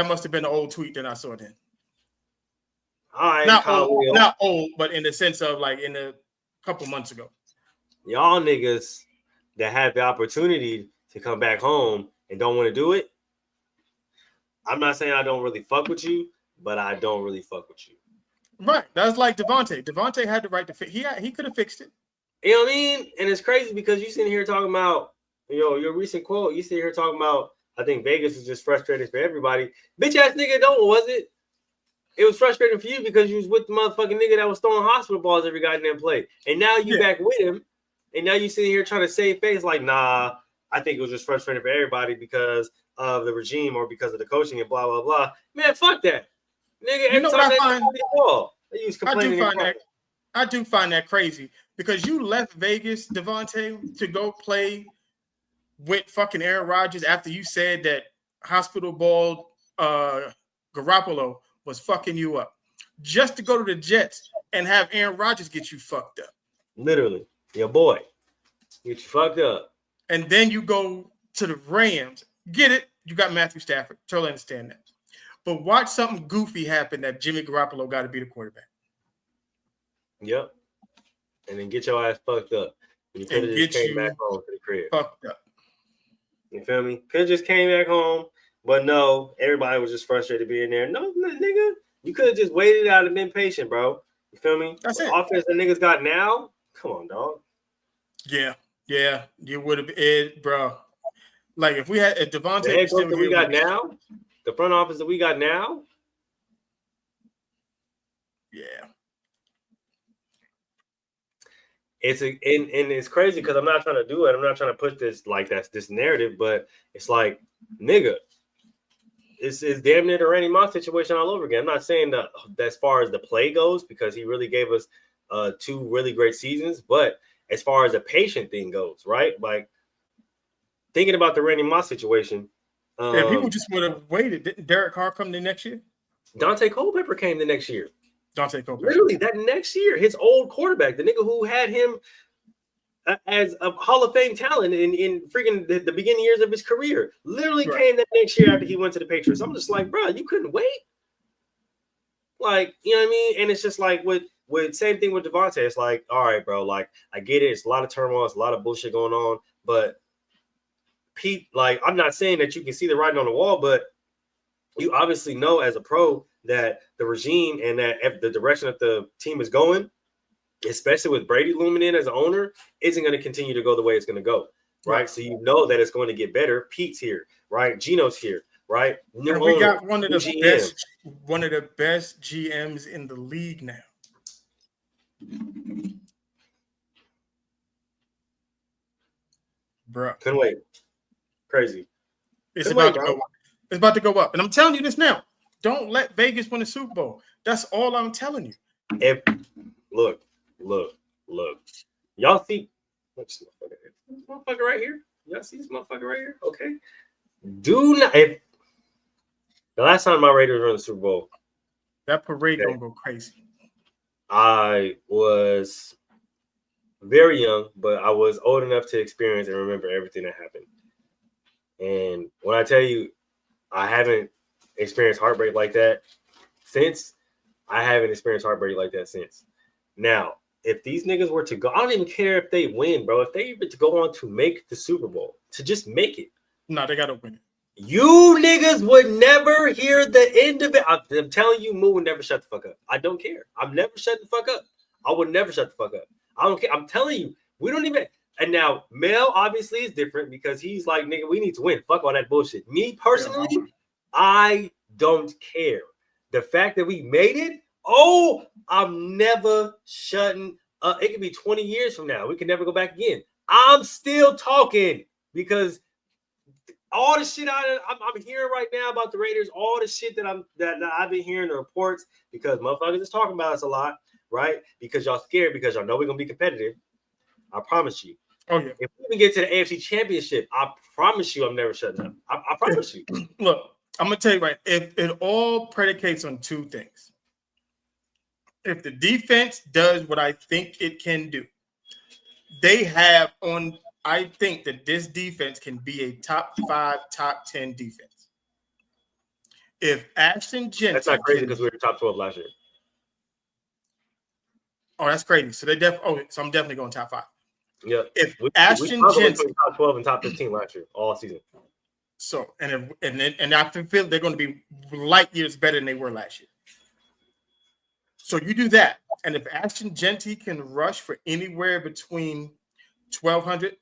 S2: must have been an old tweet that I saw then.
S3: All right,
S2: not old, but in the sense of like in a couple months ago.
S3: Y'all niggas that have the opportunity to come back home and don't want to do it. I'm not saying I don't really fuck with you, but I don't really fuck with you.
S2: Right. That's like Devontae. Devontae had the right to fix. He could have fixed it.
S3: You know what I mean? And it's crazy because you sitting here talking about, your recent quote. You sitting here talking about, I think Vegas is just frustrating for everybody. Bitch ass nigga, was it? It was frustrating for you because you was with the motherfucking nigga that was throwing hospital balls every goddamn play. And now you back with him. And now you sitting here trying to save face like, nah, I think it was just frustrating for everybody because of the regime or because of the coaching and blah, blah, blah. Man, fuck that. Nigga, every time
S2: I do find that crazy because you left Vegas, Devontae, to go play with fucking Aaron Rodgers after you said that hospital ball Garoppolo was fucking you up. Just to go to the Jets and have Aaron Rodgers get you fucked up.
S3: Literally. Your boy. Get you fucked up.
S2: And then you go to the Rams. Get it? You got Matthew Stafford. Totally understand that. But watch something goofy happen that Jimmy Garoppolo got to be the quarterback.
S3: Yep. And then get your ass fucked up. You could have just came back home to the crib.
S2: Fucked up.
S3: You feel me? Could have just came back home. But no, everybody was just frustrated being there. No, nigga. You could have just waited out and been patient, bro. You feel me?
S2: That's
S3: the
S2: it.
S3: Offense the niggas got now. Come on, dog.
S2: Yeah. You would have, bro. Like if Devontae,
S3: the head coach that we got now, the front office that we got now.
S2: Yeah.
S3: It's crazy because I'm not trying to do it. I'm not trying to push this this narrative, but it's like, nigga, it's damn near the Randy Moss situation all over again. I'm not saying that as far as the play goes because he really gave us 2 really great seasons, but as far as the patient thing goes, right? Like thinking about the Randy Moss situation.
S2: If people just would have waited, didn't Derek Carr come the next year?
S3: Dante Culpepper came the next year.
S2: Dante Culpepper.
S3: Literally that next year, his old quarterback, the nigga who had him as a Hall of Fame talent in freaking the beginning years of his career, literally came that next year after he went to the Patriots. I'm just like, bro, you couldn't wait. Like, you know what I mean? And it's just like with same thing with Devontae. It's like, all right, bro, like I get it. It's a lot of turmoil, it's a lot of bullshit going on. But Pete, like, I'm not saying that you can see the writing on the wall, but you obviously know as a pro that the regime and that the direction that the team is going, especially with Brady looming in as an owner, isn't going to continue to go the way it's going to go, right? So you know that it's going to get better. Pete's here, right? Gino's here, right?
S2: New and we owner, got one of the best GMs in the league now. Bro,
S3: couldn't wait. Crazy.
S2: It's about to go up. It's about to go up. And I'm telling you this now. Don't let Vegas win the Super Bowl. That's all I'm telling you.
S3: Look. Y'all see this motherfucker right here? Y'all see this motherfucker right here? Okay. Do not. The last time my Raiders were in the Super Bowl,
S2: that parade gonna go crazy.
S3: I was very young, but I was old enough to experience and remember everything that happened. And when I tell you, I haven't experienced heartbreak like that since. I haven't experienced heartbreak like that since. Now, if these niggas were to go, I don't even care if they win, bro. If they even to go on to make the Super Bowl, to just make it.
S2: No, they gotta win it.
S3: You niggas would never hear the end of it. I'm telling you, Moo would never shut the fuck up. I don't care. I'm never shutting the fuck up. I would never shut the fuck up. I don't care. I'm telling you, we don't even. And now, Mel obviously is different because he's like, nigga, we need to win. Fuck all that bullshit. Me personally, I don't care. The fact that we made it, I'm never shutting up. It could be 20 years from now. We can never go back again. I'm still talking because all the shit I'm hearing right now about the Raiders, all the shit that I've been hearing the reports, because motherfuckers is talking about us a lot, right? Because y'all scared because y'all know we're gonna be competitive. I promise you.
S2: Oh yeah.
S3: If we even get to the AFC Championship, I promise you, I'm never shutting up. I promise you.
S2: Look, I'm gonna tell you right. If it all predicates on two things. If the defense does what I think it can do, they have on. I think that this defense can be a top 5, top 10 defense. If Ashton Jeanty,
S3: that's not crazy because we were top 12 last year.
S2: Oh, that's crazy. So so I'm definitely going top 5.
S3: Yeah.
S2: If Ashton Jeanty
S3: top 12 and top 15 last year, all season.
S2: So and I feel they're going to be light years better than they were last year. So you do that, and if Ashton Jeanty can rush for anywhere between 1,200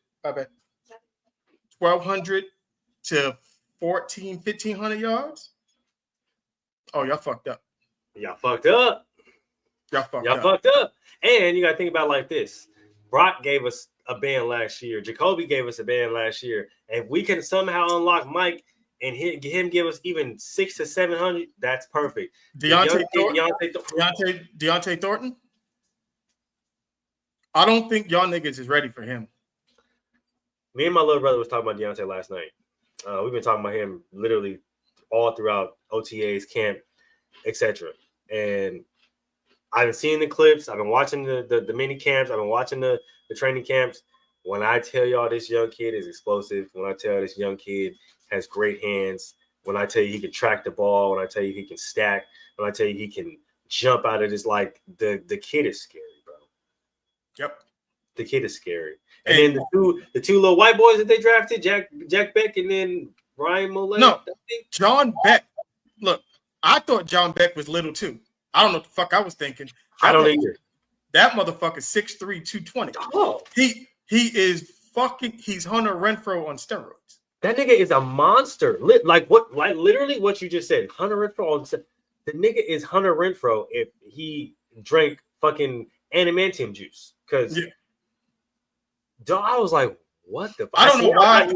S2: to 1,500 yards. Oh, y'all fucked up.
S3: Y'all fucked up.
S2: Y'all fucked up.
S3: And you got to think about it like this. Brock gave us a band last year. Jacoby gave us a band last year. And if we can somehow unlock Mike and him give us even 600 to 700, that's perfect.
S2: Deontay Thornton? I don't think y'all niggas is ready for him.
S3: Me and my little brother was talking about Deontay last night. We've been talking about him literally all throughout OTAs, camp, etc. And I've been seeing the clips. I've been watching the mini camps. I've been watching the training camps. When I tell y'all this young kid is explosive, when I tell you this young kid has great hands, when I tell you he can track the ball, when I tell you he can stack, when I tell you he can jump out of this, like the kid is scary, bro.
S2: Yep.
S3: The kid is scary. And then the two little white boys that they drafted, Jack Beck and then Ryan Molet.
S2: No, John Beck. Look, I thought John Beck was little too. I don't know what the fuck I was thinking.
S3: I don't either.
S2: That motherfucker 6'3", 220. Oh. He is fucking. He's Hunter Renfrow on steroids.
S3: That nigga is a monster. Like literally what you just said. Hunter Renfrow. The nigga is Hunter Renfrow if he drank fucking animantium juice. Because I was like, what the fuck?
S2: I don't know why.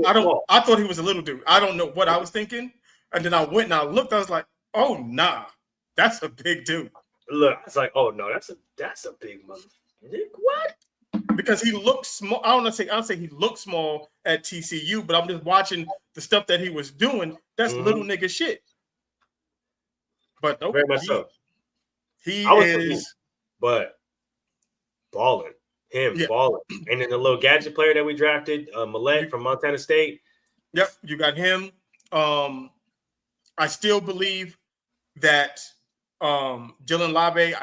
S2: I thought he was a little dude. I don't know what I was thinking. And then I went and I looked. I was like, oh nah, that's a big dude.
S3: Look, it's like, oh no, that's a big motherfucker. What?
S2: Because he looks small. I don't say he looked small at TCU, but I'm just watching the stuff that he was doing. That's little nigga shit. But nope,
S3: very much so.
S2: He is,
S3: but balling. Balling. And then the little gadget player that we drafted, Millette from Montana State.
S2: Yep, you got him. I still believe that Dylan Labe,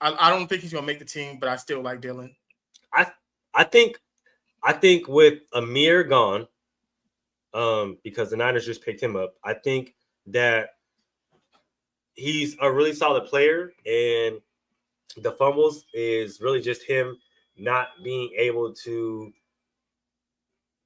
S2: I don't think he's gonna make the team, but I still like Dylan.
S3: I think with Amir gone, because the Niners just picked him up, I think that he's a really solid player, and the fumbles is really just him not being able to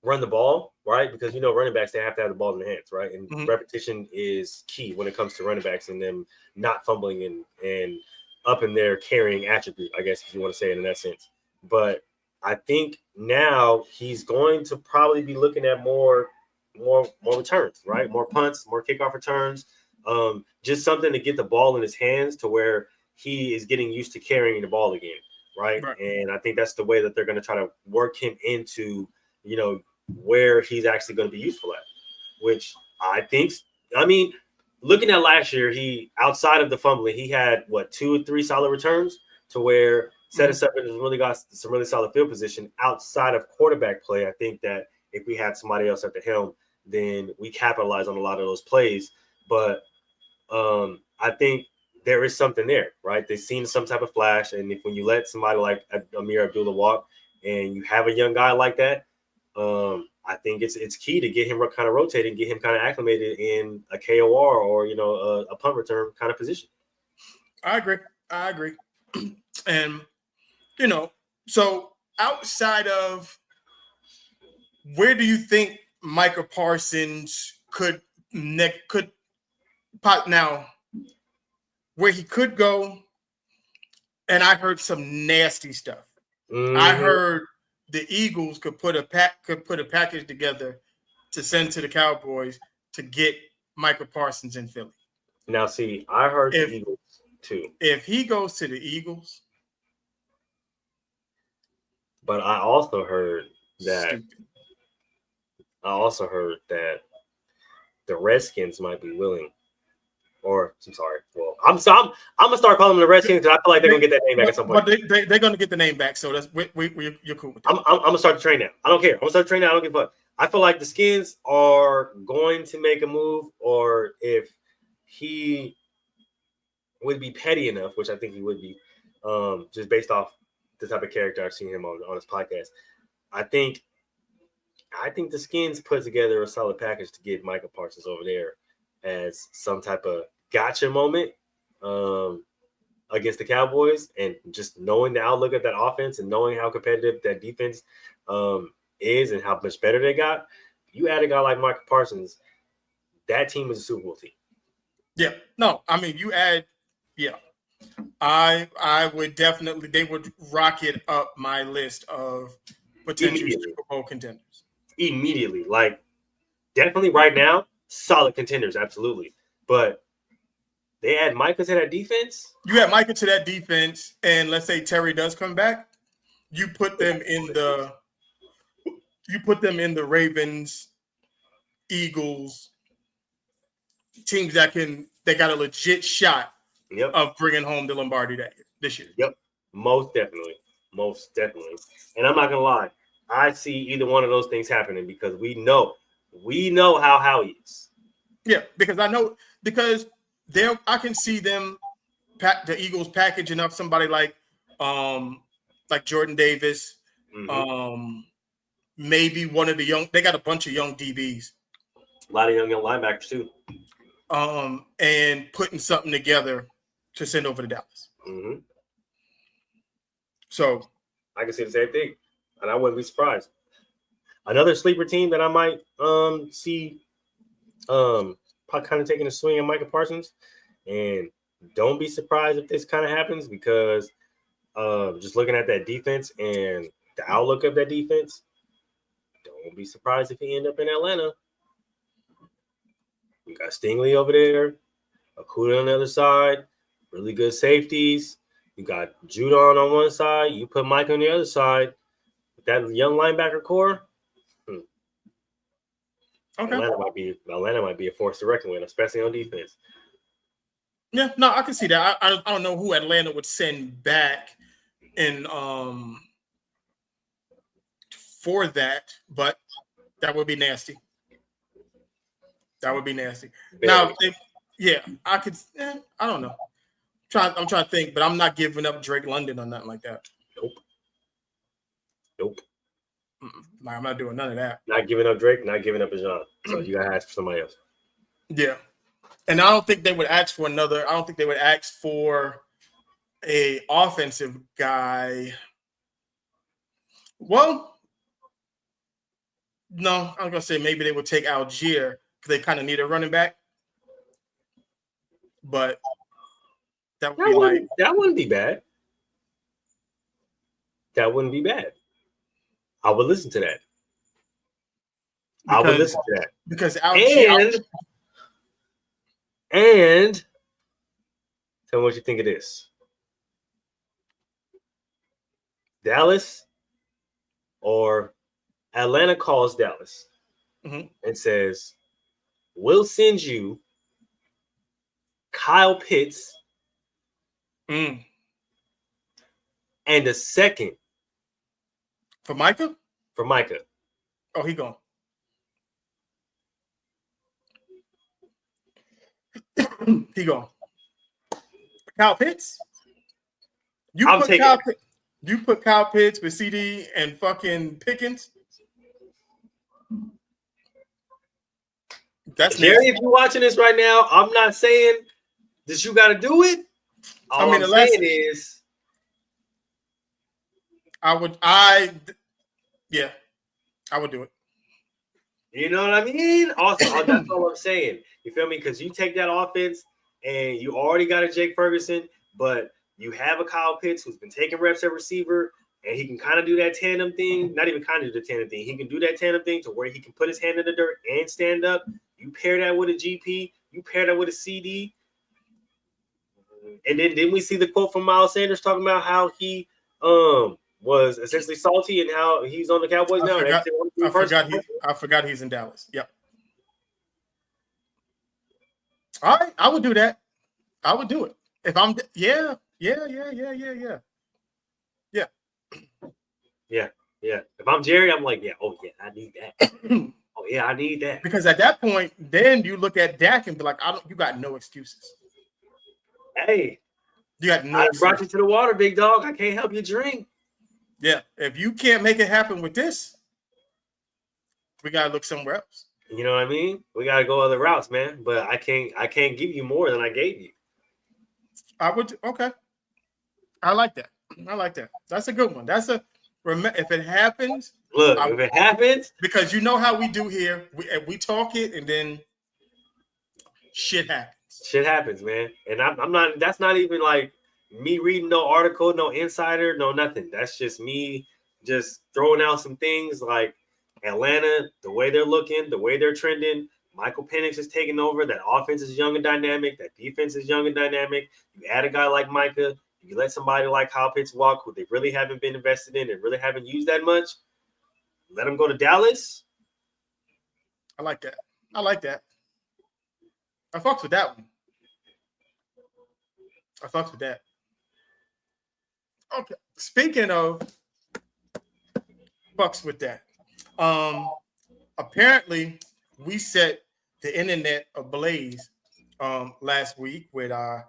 S3: run the ball, right? Because running backs, they have to have the ball in their hands, right? And repetition is key when it comes to running backs and them not fumbling and up in their carrying attribute, I guess, if you want to say it in that sense. But I think now he's going to probably be looking at more returns, right? More punts, more kickoff returns, just something to get the ball in his hands to where he is getting used to carrying the ball again, right? And I think that's the way that they're going to try to work him into, where he's actually going to be useful at, which looking at last year, he, outside of the fumbling, he had 2 or 3 solid returns to where set us up and really got some really solid field position outside of quarterback play. I think that if we had somebody else at the helm, then we capitalize on a lot of those plays. But I think there is something there, right? They've seen some type of flash, and when you let somebody like Amir Abdullah walk, and you have a young guy like that, I think it's key to get him kind of rotating, get him kind of acclimated in a KOR or a punt return kind of position.
S2: I agree. And so outside of, where do you think Micah Parsons could pop now? Where he could go, and I heard some nasty stuff. I heard the Eagles could put a package together to send to the Cowboys to get Micah Parsons in Philly.
S3: Now, see, I heard the Eagles too.
S2: If he goes to the Eagles,
S3: but I also heard that the Redskins might be willing. Or I'm sorry. Well, I'm gonna start calling them the Redskins because I feel like they're gonna get that name back at some point.
S2: But they're gonna get the name back, so that's you're cool with that.
S3: I'm gonna start the train now. I don't care. I'm gonna start the train now. I don't give a fuck. I feel like the Skins are going to make a move, or if he would be petty enough, which I think he would be, just based off the type of character I've seen him on his podcast. I think the Skins put together a solid package to get Micah Parsons over there as some type of gotcha moment against the Cowboys, and just knowing the outlook of that offense and knowing how competitive that defense is and how much better they got. You add a guy like Micah Parsons, that team is a Super Bowl team.
S2: Yeah. No, I mean, you add, yeah. I would definitely, they would rocket up my list of potential Super Bowl contenders.
S3: Immediately. Like, definitely right now, solid contenders, absolutely. But they add Micah to that defense.
S2: You add Micah to that defense, and let's say Terry does come back, you put them in the Ravens, Eagles, teams that got a legit shot of bringing home the Lombardi this year.
S3: Yep, most definitely. And I'm not gonna lie, I see either one of those things happening because we know how Howie is.
S2: Yeah, because I can see them, the Eagles packaging up somebody like Jordan Davis, maybe one of the young. They got a bunch of young DBs,
S3: a lot of young linebackers too,
S2: and putting something together to send over to Dallas.
S3: Mm-hmm.
S2: So
S3: I can see the same thing, and I wouldn't be surprised. Another sleeper team that I might see kind of taking a swing at Micah Parsons, and don't be surprised if this kind of happens because just looking at that defense and the outlook of that defense, don't be surprised if he end up in Atlanta. You got Stingley over there, Okuda on the other side, really good safeties. You got Judon on one side. You put Mike on the other side. With that young linebacker core,
S2: okay.
S3: Atlanta might be a force to reckon with, especially on defense.
S2: Yeah, no, I can see that. I don't know who Atlanta would send back in for that, but that would be nasty. That would be nasty. Now, I don't know. trying to think, but I'm not giving up Drake London or nothing like that.
S3: Nope.
S2: Like, I'm not doing none of that.
S3: Not giving up Drake, not giving up Bijan. So you gotta ask for somebody else.
S2: Yeah. And I don't think they would ask for another. I don't think they would ask for a offensive guy. Well, no, I was gonna say maybe they would take Algier because they kind of need a running back. But that
S3: wouldn't be bad. That wouldn't be bad. I would listen to that.
S2: Because Algier,
S3: and tell me what you think of this. Dallas or Atlanta calls Dallas and says, we'll send you Kyle Pitts and a second
S2: for Micah.
S3: Oh,
S2: he gone. He gone. Kyle Pitts. You put Kyle Pitts with CD and fucking Pickens. That's
S3: Jerry. If you're watching this right now, I'm not saying that you got to do it. All I'm saying is,
S2: I would do it.
S3: You know what I mean? Also, that's all I'm saying. You feel me? Because you take that offense and you already got a Jake Ferguson, but you have a Kyle Pitts who's been taking reps at receiver, and he can kind of do that tandem thing. Not even kind of do the tandem thing. He can do that tandem thing to where he can put his hand in the dirt and stand up. You pair that with a GP. You pair that with a CD. And then didn't we see the quote from Miles Sanders talking about how he was essentially salty and how he's on the Cowboys now?
S2: I forgot he's in Dallas. Yep. All right, I would do that. I would do it. If I'm Yeah.
S3: If I'm Jerry, I'm like, I need that. I need that.
S2: Because at that point, then you look at Dak and be like, you got no excuses.
S3: Hey,
S2: you got no
S3: I
S2: excuses.
S3: Brought you to the water, big dog. I can't help you drink.
S2: Yeah, if you can't make it happen with this, we gotta look somewhere else.
S3: You know what I mean? We gotta go other routes, man. But I can't give you more than I gave you.
S2: Okay. I like that. That's a good one. If it happens.
S3: Look, if it happens,
S2: because you know how we do here, we talk it and then shit happens.
S3: Shit happens, man. And I'm not. That's not even like me reading no article, no insider, no nothing. That's just me just throwing out some things like Atlanta, the way they're looking, the way they're trending. Michael Penix is taking over. That offense is young and dynamic. That defense is young and dynamic. You add a guy like Micah. You let somebody like Kyle Pitts walk, who they really haven't been invested in and really haven't used that much. Let him go to Dallas.
S2: I like that. I fucks with that one. Okay. Speaking of fucks with that, apparently we set the internet ablaze last week with our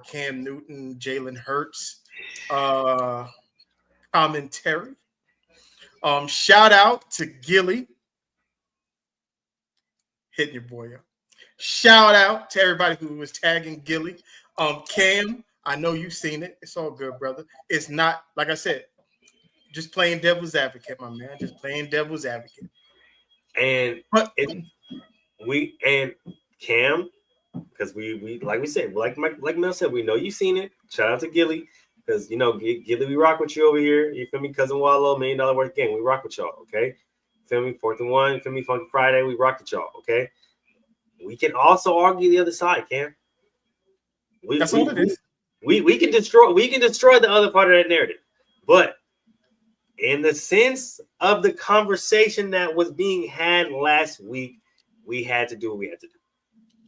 S2: Cam Newton, Jalen Hurts commentary. Shout out to Gilly. Hitting your boy up. Shout out to everybody who was tagging Gilly. Cam, I know you've seen it. It's all good, brother. It's not, like I said, just playing devil's advocate, my man. Just playing devil's advocate.
S3: And Cam, because we like we said, like Mel said, we know you've seen it. Shout out to Gilly. Because, Gilly, we rock with you over here. You feel me? Cousin Wallow, $1 million worth game. We rock with y'all, okay? Feel me? 4th and 1. Feel me? Funky Friday. We rock with y'all, okay? We can also argue the other side, Cam.
S2: That's all it is.
S3: We can destroy the other part of that narrative. But in the sense of the conversation that was being had last week, we had to do what we had to do.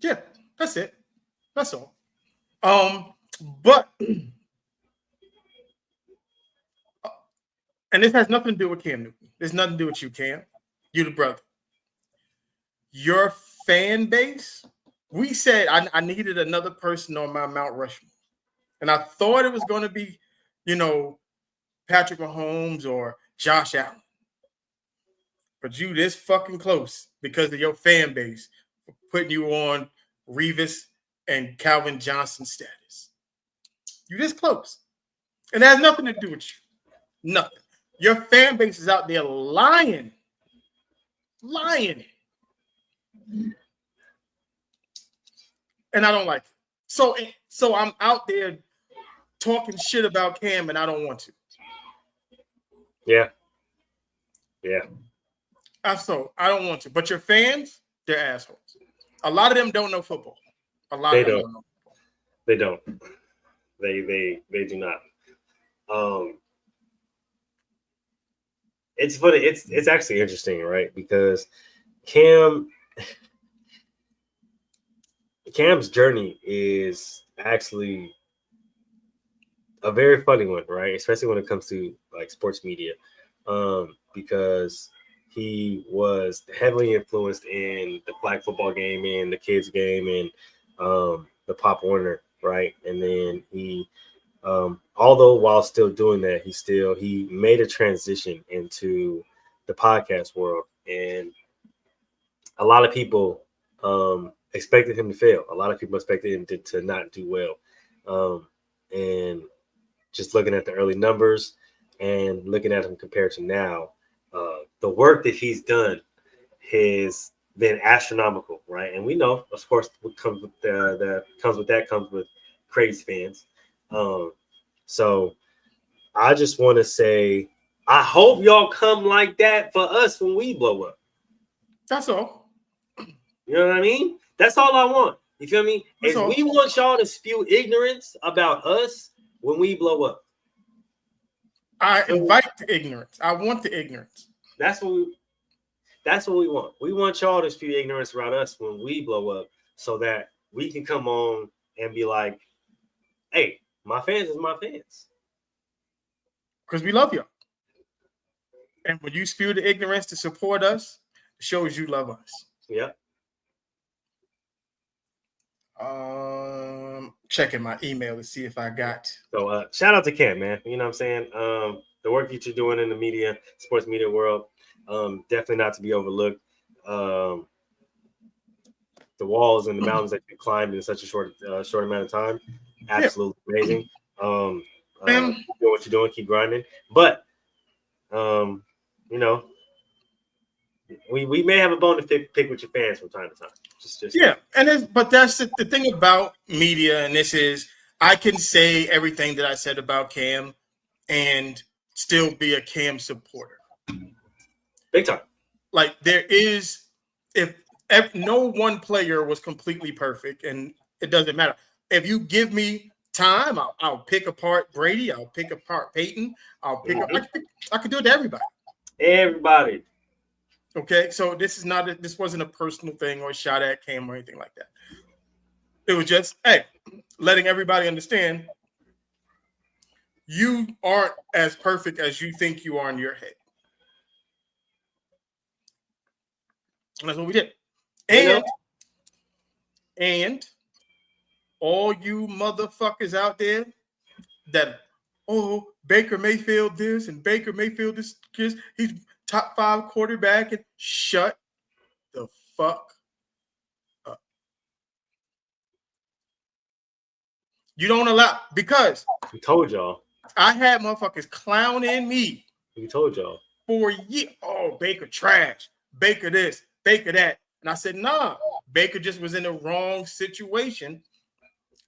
S2: Yeah, that's it. That's all. But and this has nothing to do with Cam Newton. There's nothing to do with you, Cam. You the brother. Your fan base, we said I needed another person on my Mount Rushmore. And I thought it was going to be, Patrick Mahomes or Josh Allen. But you this fucking close because of your fan base putting you on Revis and Calvin Johnson status. You this close. And it has nothing to do with you. Nothing. Your fan base is out there lying. And I don't like it. So I'm out there talking shit about Cam and I don't want to.
S3: Yeah.
S2: I don't want to. But your fans, they're assholes. A lot of them don't know football. They don't know football.
S3: They don't. They do not. It's funny. It's actually interesting, right? Because Cam's journey is actually a very funny one, right? Especially when it comes to like sports media, because he was heavily influenced in the flag football game and the kids game and the Pop Warner, right? And then he, although while still doing that, he made a transition into the podcast world, and a lot of people expected him to fail. A lot of people expected him to not do well, and just looking at the early numbers and looking at him compared to now, the work that he's done has been astronomical, right? And we know, of course, what comes with comes with crazy fans. So I just want to say, I hope y'all come like that for us when we blow up.
S2: That's all.
S3: You know what I mean? That's all I want. You feel me? We want y'all to spew ignorance about us when we blow up.
S2: I invite the ignorance. I want the ignorance.
S3: That's what we want. We want y'all to spew ignorance about us when we blow up, so that we can come on and be like, hey, my fans is my fans.
S2: Because we love you. And when you spew the ignorance to support us, it shows you love us.
S3: Yeah.
S2: Checking my email to see if I got.
S3: So shout out to Cam, man. You know what I'm saying? The work that you're doing in the media, sports media world, definitely not to be overlooked. The walls and the mountains that you climbed in such a short amount of time, absolutely amazing. Doing what you're doing, keep grinding. But we may have a bone to pick with your fans from time to time.
S2: But that's the thing about media, and this is, I can say everything that I said about Cam and still be a Cam supporter.
S3: Big time.
S2: Like there is, if no one player was completely perfect, and it doesn't matter. If you give me time, I'll pick apart Brady. I'll pick apart Peyton. I could do it to everybody.
S3: Everybody.
S2: Okay, so this wasn't a personal thing or a shot at Cam or anything like that. It was just, letting everybody understand you aren't as perfect as you think you are in your head. And that's what we did. And all you motherfuckers out there that, Baker Mayfield this and Baker Mayfield this, he's top 5 quarterback, and shut the fuck up. You don't allow, because
S3: we told y'all.
S2: I had motherfuckers clowning me.
S3: We told y'all
S2: for a year. Oh, Baker trash. Baker this, Baker that. And I said, nah, Baker just was in the wrong situation.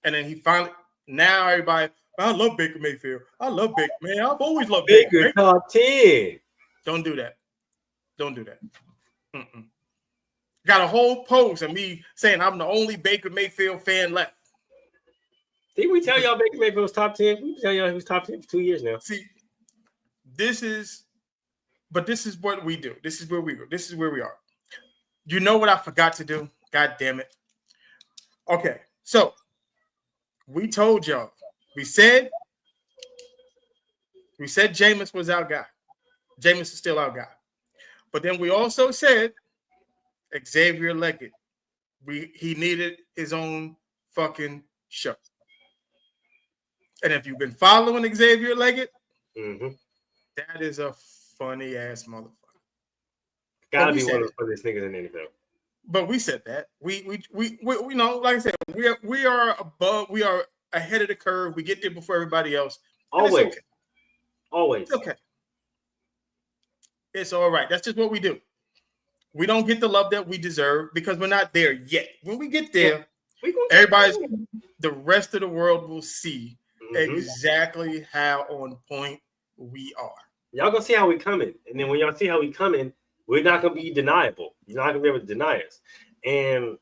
S2: And then he finally, now everybody, I love Baker Mayfield. I love Baker, man. I've always loved Baker.
S3: Baker top 10.
S2: Don't do that. Don't do that. Got a whole post of me saying I'm the only Baker Mayfield fan left.
S3: Didn't we tell y'all Baker Mayfield was top 10? We tell y'all he was top 10 for 2 years now.
S2: See, this is what we do. This is where we go. This is where we are. You know what I forgot to do? God damn it. Okay, so we told y'all. We said Jameis was our guy. Jameis is still our guy. But then we also said Xavier Leggett. He needed his own fucking show. And if you've been following Xavier Leggett,
S3: Mm-hmm.
S2: that is a funny ass motherfucker.
S3: Gotta be one of the funniest niggas in the NFL.
S2: But we said that. We you know, like I said, we are above, we are ahead of the curve. We get there before everybody else.
S3: Always.
S2: It's okay.
S3: Always.
S2: It's okay. It's all right. That's just what we do. We don't get the love that we deserve because we're not there yet. When we get there, the rest of the world will see exactly how on point we are.
S3: Y'all gonna see how we coming. And then when y'all see how we coming, we're not gonna be deniable. You're not gonna be able to deny us. And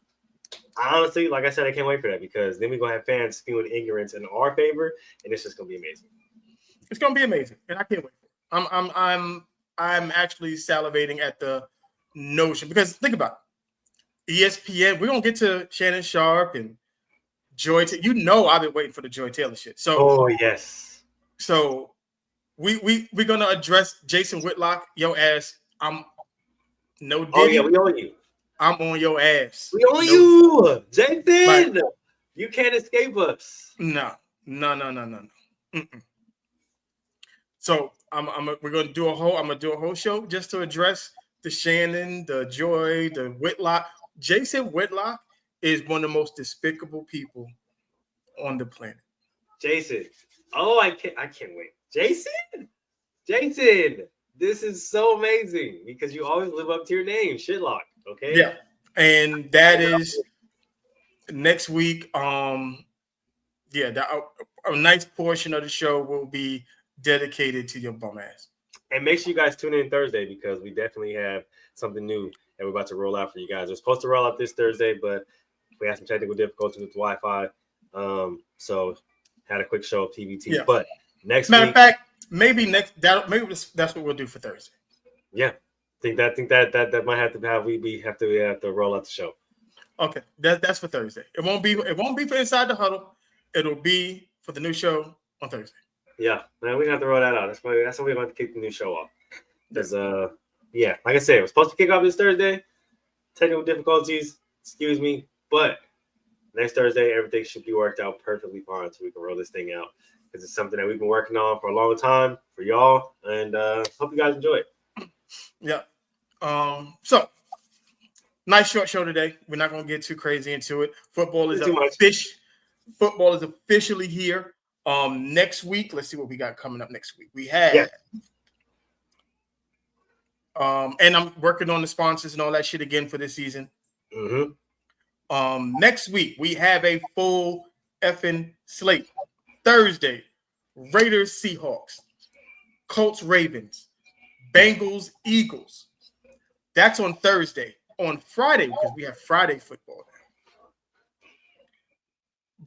S3: honestly, like I said, I can't wait for that because then we're gonna have fans spewing ignorance in our favor, and it's just gonna be amazing.
S2: It's gonna be amazing, and I can't wait. I'm actually salivating at the notion because think about it. ESPN. We're gonna get to Shannon Sharp and Joy. I've been waiting for the Joy Taylor shit. So,
S3: yes.
S2: So we're gonna address Jason Whitlock. Your ass. I'm no. Diddy.
S3: Oh yeah, we on you.
S2: I'm on your ass.
S3: We on you, Jason. You can't escape us.
S2: No. Mm-mm. So we're gonna do a whole show just to address the Shannon, the Joy, the Whitlock. Jason Whitlock is one of the most despicable people on the planet.
S3: Jason. Oh, I can't wait. Jason, this is so amazing because you always live up to your name, Shitlock. Okay.
S2: Yeah, and that is next week. A nice portion of the show will be dedicated to your bum ass.
S3: And make sure you guys tune in Thursday because we definitely have something new that we're about to roll out for you guys. We're supposed to roll out this Thursday, but we had some technical difficulties with the Wi-Fi. So had a quick show of TBT. Yeah. But next
S2: matter
S3: week,
S2: of fact, maybe that's what we'll do for Thursday.
S3: Yeah. I think that might have to have we have to roll out the show.
S2: Okay. That's for Thursday. It won't be for Inside the Huddle. It'll be for the new show on Thursday.
S3: Yeah, man, we have to roll that out. That's why we're going to kick the new show off. Because like I said, we're supposed to kick off this Thursday. Technical difficulties, excuse me, but next Thursday everything should be worked out perfectly fine so we can roll this thing out. Because it's something that we've been working on for a long time for y'all, and hope you guys enjoy it.
S2: Yeah. So nice short show today. We're not going to get too crazy into it. Football is officially here. Next week, let's see what we got coming up next week. We have, and I'm working on the sponsors and all that shit again for this season.
S3: Mm-hmm.
S2: Next week we have a full effing slate. Thursday, Raiders, Seahawks, Colts, Ravens, Bengals, Eagles. That's on Thursday. On Friday, because we have Friday football now.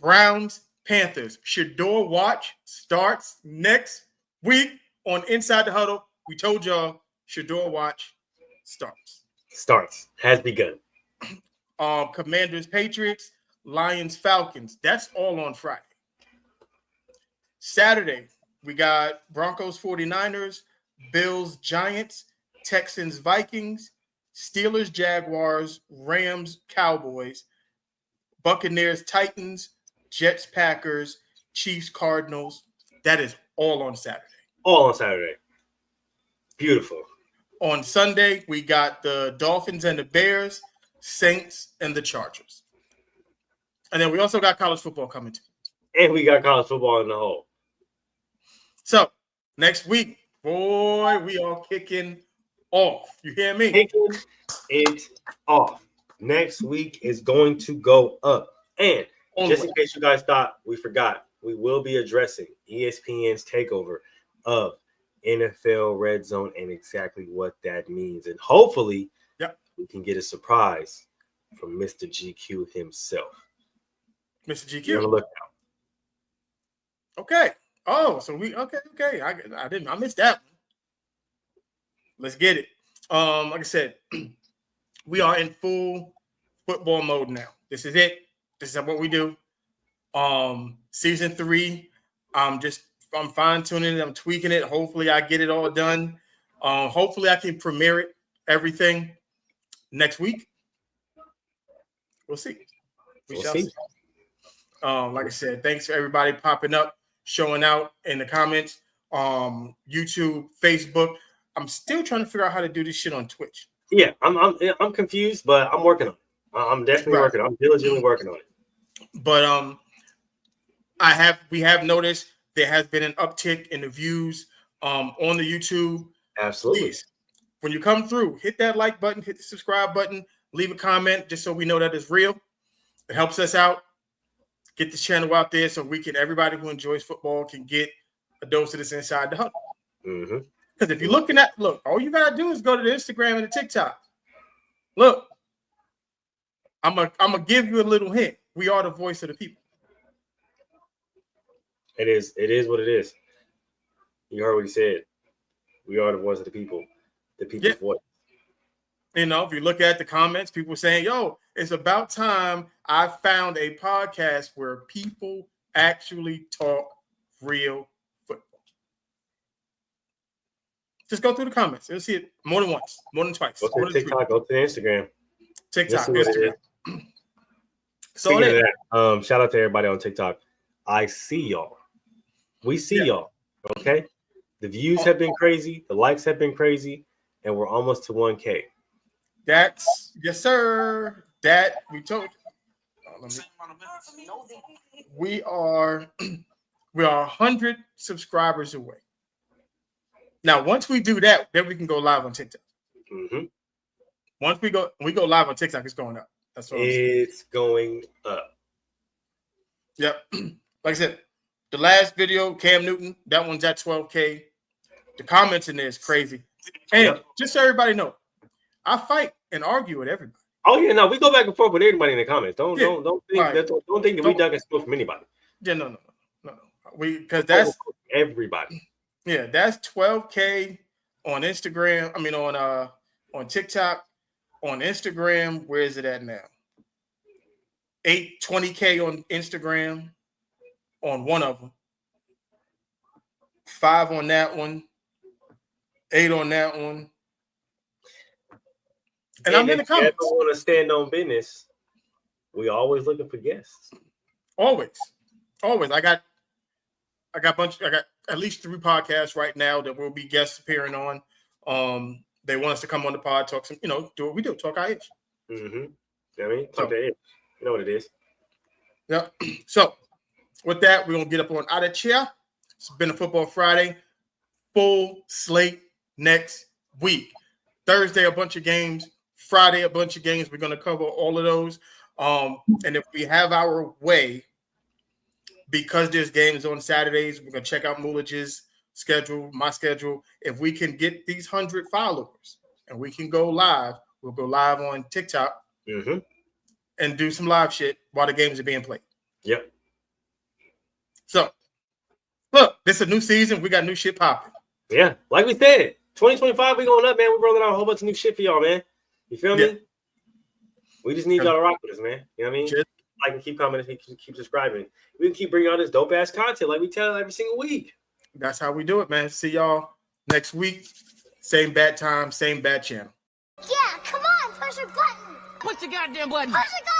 S2: Browns, Panthers. Shador watch starts next week on Inside the Huddle. We told y'all Shador watch starts.
S3: Has begun.
S2: Commanders, Patriots, Lions, Falcons. That's all on Friday. Saturday, we got Broncos, 49ers, Bills, Giants, Texans, Vikings, Steelers, Jaguars, Rams, Cowboys, Buccaneers, Titans, Jets, Packers, Chiefs, Cardinals. That is all on Saturday.
S3: All on Saturday. Beautiful.
S2: On Sunday, we got the Dolphins and the Bears, Saints and the Chargers. And then we also got college football coming too.
S3: And we got college football in the hole.
S2: So next week, boy, we are kicking off. You hear me?
S3: Kicking it off. Next week is going to go up. And just in case you guys thought we forgot, we will be addressing ESPN's takeover of NFL Red Zone and exactly what that means. And hopefully we can get a surprise from Mr. GQ himself.
S2: Mr. GQ.
S3: You're on the lookout.
S2: Okay. Oh, so okay. I missed that one. Let's get it. Like I said, we are in full football mode now. This is it. This is what we do. Season 3. I'm fine tuning it. I'm tweaking it. Hopefully I get it all done. Hopefully I can premiere it, everything next week. We'll see. We shall see. Like I said, thanks for everybody popping up, showing out in the comments. YouTube, Facebook. I'm still trying to figure out how to do this shit on Twitch.
S3: Yeah, I'm confused, but I'm working on it. I'm definitely working. I'm diligently working on it.
S2: But we have noticed there has been an uptick in the views on the YouTube.
S3: Absolutely.
S2: Please, when you come through, hit that like button, hit the subscribe button, leave a comment just so we know that it's real. It helps us out. Get this channel out there so everybody who enjoys football can get a dose of this inside the huddle.
S3: Mm-hmm.
S2: Because if you're looking at, all you gotta do is go to the Instagram and the TikTok. Look, I'm gonna give you a little hint. We are the voice of the people.
S3: It is what it is. You heard what he said. We are the voice of the people. The people's voice.
S2: You know, if you look at the comments, people saying, yo, it's about time I found a podcast where people actually talk real football. Just go through the comments. You'll see it more than once, more than twice.
S3: Go to TikTok, go to Instagram.
S2: TikTok, Instagram.
S3: So speaking of that, shout out to everybody on TikTok. I see y'all. We see y'all. Okay. The views have been crazy. The likes have been crazy. And we're almost to 1K.
S2: That's yes, sir. That we told you. We are 100 subscribers away. Now, once we do that, then we can go live on TikTok.
S3: Mm-hmm.
S2: Once we go live on TikTok, it's going up. That's what
S3: it's going up.
S2: Yep. Like I said, the last video, Cam Newton, that one's at 12K. The comments in there is crazy. And just so everybody know, I fight and argue with everybody.
S3: Oh yeah, no, we go back and forth with everybody in the comments. Don't think that we duck and steal from anybody.
S2: Yeah, no. Because that's
S3: everybody.
S2: Yeah, that's 12K on Instagram. I mean on TikTok. On Instagram, where is it at now? 20K on Instagram on one of them. 5 on that one. 8 on that one. And I'm in the comments.
S3: If you ever want to stand on business, we always looking for guests.
S2: Always. I got at least 3 podcasts right now that will be guests appearing on. They want us to come on the pod, talk some, do what we do, talk our age.
S3: Mm-hmm. I mean, talk their age. You know what it is.
S2: Yep. So with that, we're gonna get up on out of chair. It's been a Football Friday. Full slate next week. Thursday, a bunch of games. Friday, a bunch of games. We're gonna cover all of those. And if we have our way, because there's games on Saturdays, we're gonna check out Mulich's schedule, my schedule. If we can get these 100 followers and we can go live, we'll go live on TikTok and do some live shit while the games are being played.
S3: Yep.
S2: So, look, this is a new season. We got new shit popping.
S3: Yeah, like we said, 2025, we going up, man. We're rolling out a whole bunch of new shit for y'all, man. You feel me? We just need y'all to rock with us, man. You know what I mean? Like and keep commenting, keep subscribing. We can keep bringing all this dope ass content like we tell every single week.
S2: That's how we do it, man. See y'all next week. Same bad time, same bad channel.
S11: Yeah, come on, push your button.
S12: Push the goddamn button.
S11: Push the goddamn